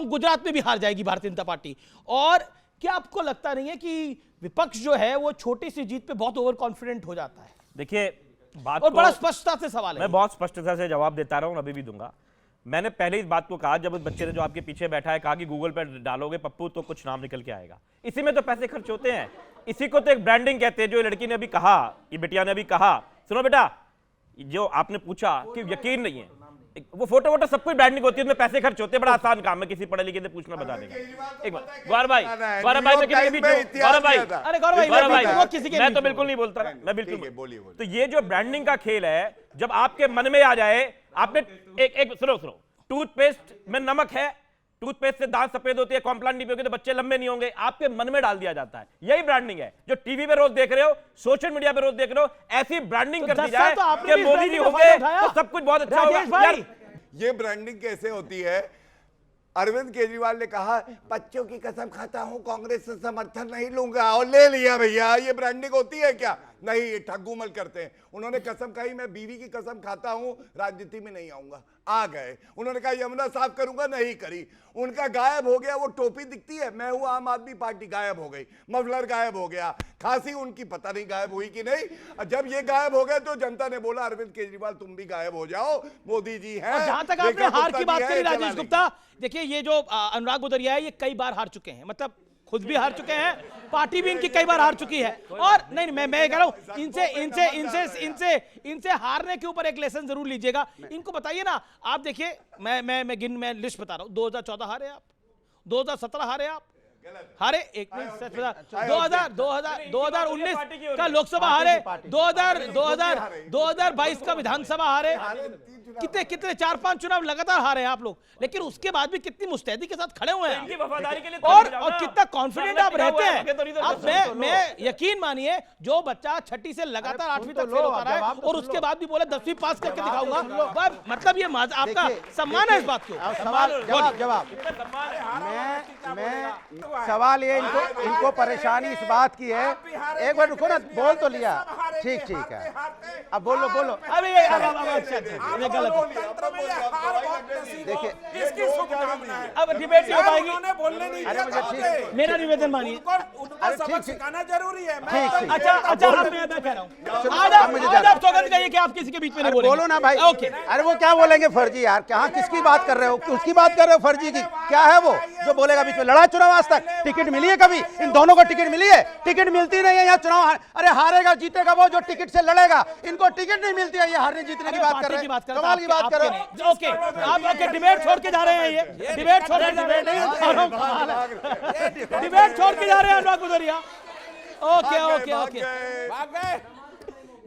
गुजरात में भी हार जाएगी भारतीय जनता पार्टी। और क्या आपको लगता नहीं है कि विपक्ष जो है वो छोटी सी जीत पे बहुत ओवर कॉन्फिडेंट हो जाता है? देखिए, बात और बड़ा स्पष्टता से सवाल है, मैं बहुत स्पष्टता से जवाब देता रहा हूं, अभी भी दूंगा। मैंने पहले इस बात को कहा, जब उस बच्चे ने जो आपके पीछे बैठा है कहा कि गूगल पर डालोगे पप्पू तो कुछ नाम निकल के आएगा। इसी में तो पैसे खर्च होते हैं, इसी को तो एक ब्रांडिंग कहते हैं। जो लड़की ने अभी कहा, ये बिटिया ने अभी कहा, सुनो बेटा, जो आपने पूछा कि यकीन नहीं है, वो फोटो सब कुछ ब्रांडिंग होती है, उसमें पैसे खर्च होते हैं। बड़ा आसान काम है किसी पढ़े लिखे से पूछना बता देगा। एक बार गौरव भाई मैं तो बिल्कुल नहीं बोलता, मैं बिल्कुल। तो ये जो ब्रांडिंग का खेल है, जब आपके मन में आ जाए, आपने एक सुनो, टूथपेस्ट में नमक है, टूथपेस्ट से दांत सफेद होती है, कॉम्प्लान नहीं पियोगे तो बच्चे लंबे नहीं होंगे, आपके मन में डाल दिया जाता है। यही ब्रांडिंग है जो टीवी पे रोज देख रहे हो, सोशल मीडिया पे रोज देख रहे हो। ऐसी ब्रांडिंग कर दी जाए कि मोदी जी होंगे तो सब कुछ बहुत अच्छा होगा। ये ब्रांडिंग कैसे होती है? अरविंद केजरीवाल ने कहा, बच्चों की कसम खाता हूं कांग्रेस से समर्थन नहीं लूंगा, और ले लिया। भैया, ये ब्रांडिंग होती है क्या? नहीं, ये ठगूमल करते हैं। उन्होंने कसम खाई, मैं बीवी की कसम खाता हूं राजनीति में नहीं आऊंगा, आ गए। उन्होंने कहा यमुना साफ करूंगा, नहीं करी। उनका गायब हो गया, वो टोपी दिखती है, मैं हूं आम आदमी पार्टी, गायब हो गई। मफलर गायब हो गया, खांसी उनकी पता नहीं गायब हुई कि नहीं। जब ये गायब हो गए तो जनता ने बोला, अरविंद केजरीवाल तुम भी गायब हो जाओ, मोदी जी हैं। जहां तक आपने हार की बात करी राजेश गुप्ता, देखिए ये जो अनुराग गुदरिया है, ये कई बार हार चुके हैं, मतलब खुद भी हार चुके हैं, पार्टी भी इनकी कई बार हार चुकी है। और नहीं, मैं कह रहा हूं, इनसे हारने के ऊपर एक लेसन जरूर लीजिएगा। इनको बताइए ना, आप देखिए, मैं लिस्ट बता रहा हूं। 2014 हारे आप, 2017 हारे आप, हारे, एक मिनट सच बता, 2019 का लोकसभा हारे, 2022 का विधानसभा हारे, कितने 4-5 चुनाव लगातार हारे आप लोग। लेकिन उसके बाद भी कितनी मुस्तैदी के साथ खड़े हुए हैं वफादारी के लिए, और कितना कॉन्फिडेंट आप रहते हैं। आप मैं यकीन मानिए, जो बच्चा 6ठी से लगातार 8वीं तक फेल होता रहा है और उसके बाद भी बोले 10वीं पास करके दिखाऊंगा, मतलब ये आपका सम्मान है इस बात को। जवाब मैं सवाल ये, इनको परेशानी इस बात की है। एक बार रुको ना, बोल तो लिया, ठीक है, अब बोलो। अरे देखिए, अब डिबेट नहीं हो पाएगी। अरे मुझे ठीक, मेरा निवेदन मानिए, जरूरी है। अच्छा, मैं कह रहा हूँ, आज आप सौगंध कहिए कि आप किसी के बीच में नहीं बोलेंगे। बोलो ना भाई। ओके, अरे वो क्या बोलेंगे? फर्जी यार, कहाँ किसकी बात कर रहे हो? उसकी बात कर रहे हो, फर्जी की? क्या है वो जो बोलेगा बीच में? लड़ा चुनाव आज तक? टिकट मिली है कभी? इन दोनों को टिकट मिली है? टिकट मिलती नहीं है यहाँ चुनाव। अरे हारेगा जीतेगा वो जो टिकट से लड़ेगा, इनको टिकट नहीं मिलती है। ये हारने जीतने की बात कर रहे हैं, कमाल की बात कर रहे हो। ओके, आप डिबेट छोड़ के जा रहे हैं, ये डिबेट छोड़ के जा रहे हैं, डिबेट छोड़ के जा रहे हैं अनुराग गुदरिया। ओके,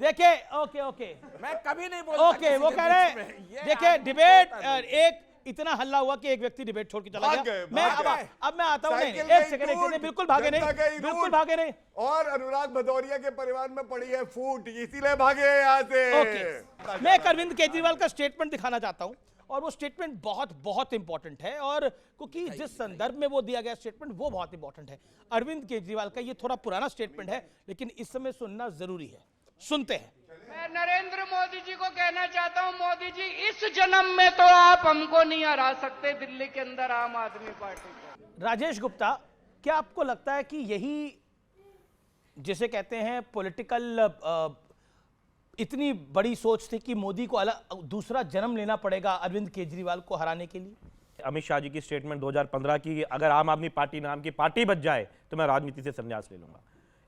देखिए, ओके, मैं कभी नहीं बोलता। ओके, वो कह रहे हैं, देखिए डिबेट, एक इतना हल्ला हुआ कि एक व्यक्ति डिबेट छोड़ के चला भाग गया। गए, मैं भाग गए। अब मैं आता हूं। नहीं, साइकिल एक गई सेकंड, टूट, बिल्कुल भागे जनता नहीं, गई बिल्कुल टूट। भागे नहीं। और अनुराग भदौरिया के परिवार में पड़ी है फूट, इसीलिए भागे यहाँ से। ओके, मैं एक अरविंद केजरीवाल का स्टेटमेंट दिखाना चाहता हूं और वो स्टेटमेंट बहुत बहुत इंपॉर्टेंट है, और क्योंकि जिस संदर्भ में वो दिया गया स्टेटमेंट वो बहुत इंपॉर्टेंट है। अरविंद केजरीवाल का ये थोड़ा पुराना स्टेटमेंट है, लेकिन इस समय सुनना जरूरी है। सुनते हैं। मैं नरेंद्र मोदी जी को कहना चाहता हूं, मोदी जी इस जन्म में तो आप हमको नहीं हरा सकते दिल्ली के अंदर आम आदमी पार्टी को। राजेश गुप्ता, क्या आपको लगता है कि यही जिसे कहते हैं पॉलिटिकल इतनी बड़ी सोच थी कि मोदी को अलग दूसरा जन्म लेना पड़ेगा अरविंद केजरीवाल को हराने के लिए? अमित शाह जी की स्टेटमेंट 2015 की, अगर आम आदमी पार्टी नाम की पार्टी बच जाए तो मैं राजनीति से संन्यास ले लूंगा।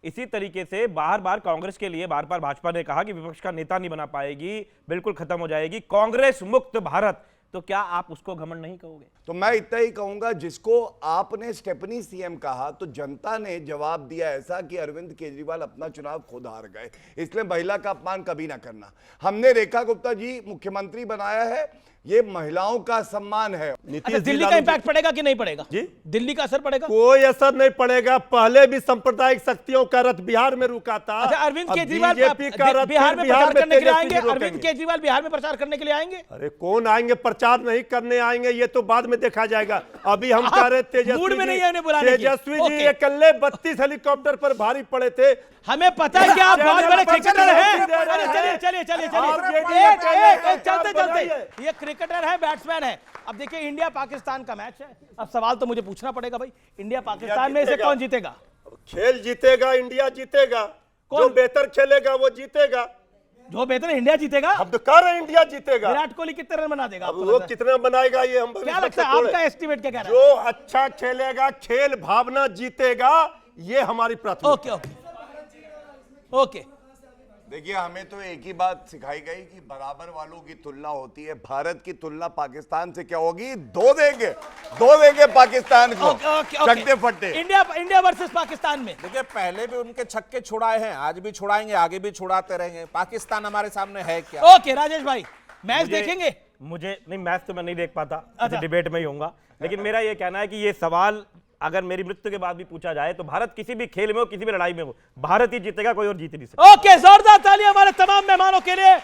इसी तरीके से बार बार कांग्रेस के लिए बार बार भाजपा ने कहा कि विपक्ष का नेता नहीं बना पाएगी, बिल्कुल खत्म हो जाएगी, कांग्रेस मुक्त भारत। तो क्या आप उसको घमंड नहीं कहोगे? तो मैं इतना ही कहूंगा, जिसको आपने स्टेपनी सीएम कहा तो जनता ने जवाब दिया ऐसा कि अरविंद केजरीवाल अपना चुनाव खुद हार गए, इसलिए महिला का अपमान कभी ना करना। हमने रेखा गुप्ता जी मुख्यमंत्री बनाया है, ये महिलाओं का सम्मान है। अच्छा, दिल्ली का इंपैक्ट पड़ेगा कि नहीं पड़ेगा जी? दिल्ली का असर पड़ेगा? कोई असर नहीं पड़ेगा। पहले भी सांप्रदायिक शक्तियों का रथ बिहार में रुका था। अच्छा, अरविंद केजरीवाल बीजेपी का रथ बिहार में प्रचार करने के लिए आएंगे? तेजस्वी अरविंद केजरीवाल बिहार में प्रचार करने के लिए आएंगे? अरे कौन आएंगे? प्रचार नहीं करने आएंगे, ये तो बाद में देखा जाएगा। अभी हम कह रहे तेजस्वी जी अकेले 32 हेलीकॉप्टर पर भारी पड़े थे। हमें पता है कि आप बहुत बड़े क्रिकेटर हैं। चलिए चलिए चलिए चलिए, चलते चलते, ये क्रिकेटर है, बैट्समैन है। अब देखिए, इंडिया पाकिस्तान का मैच है। अब सवाल तो मुझे पूछना पड़ेगा भाई, इंडिया पाकिस्तान में से कौन जीतेगा? खेल जीतेगा, इंडिया जीतेगा। जो बेहतर खेलेगा वो जीतेगा। जो बेहतर इंडिया जीतेगा? हम तो कह रहे हैं इंडिया जीतेगा। विराट कोहली कितने रन बना देगा? वो कितना बनाएगा ये हम क्या लगता है, आपका एस्टिमेट क्या कह रहा है? जो अच्छा खेलेगा, खेल भावना जीतेगा, ये हमारी प्राथमिकता। Okay okay okay. देखिए, हमें तो एक ही बात सिखाई गई कि बराबर वालों की तुलना होती है। भारत की तुलना पाकिस्तान से क्या होगी? दो देंगे पाकिस्तान को। चकते फट्टे। इंडिया वर्सेस पाकिस्तान में देखिए, पहले भी उनके छक्के छुड़ाए हैं, आज भी छुड़ाएंगे, आगे भी छुड़ाते रहेंगे। पाकिस्तान हमारे सामने है क्या? ओके राजेश भाई, मैच देखेंगे? मुझे नहीं, मैच तो मैं नहीं देख पाता, डिबेट में ही होऊंगा। लेकिन मेरा ये कहना है कि ये सवाल अगर मेरी मृत्यु के बाद भी पूछा जाए तो भारत किसी भी खेल में हो, किसी भी लड़ाई में हो, भारत ही जीतेगा, कोई और जीत नहीं सकता। ओके, जोरदार तालियां हमारे तमाम मेहमानों के लिए।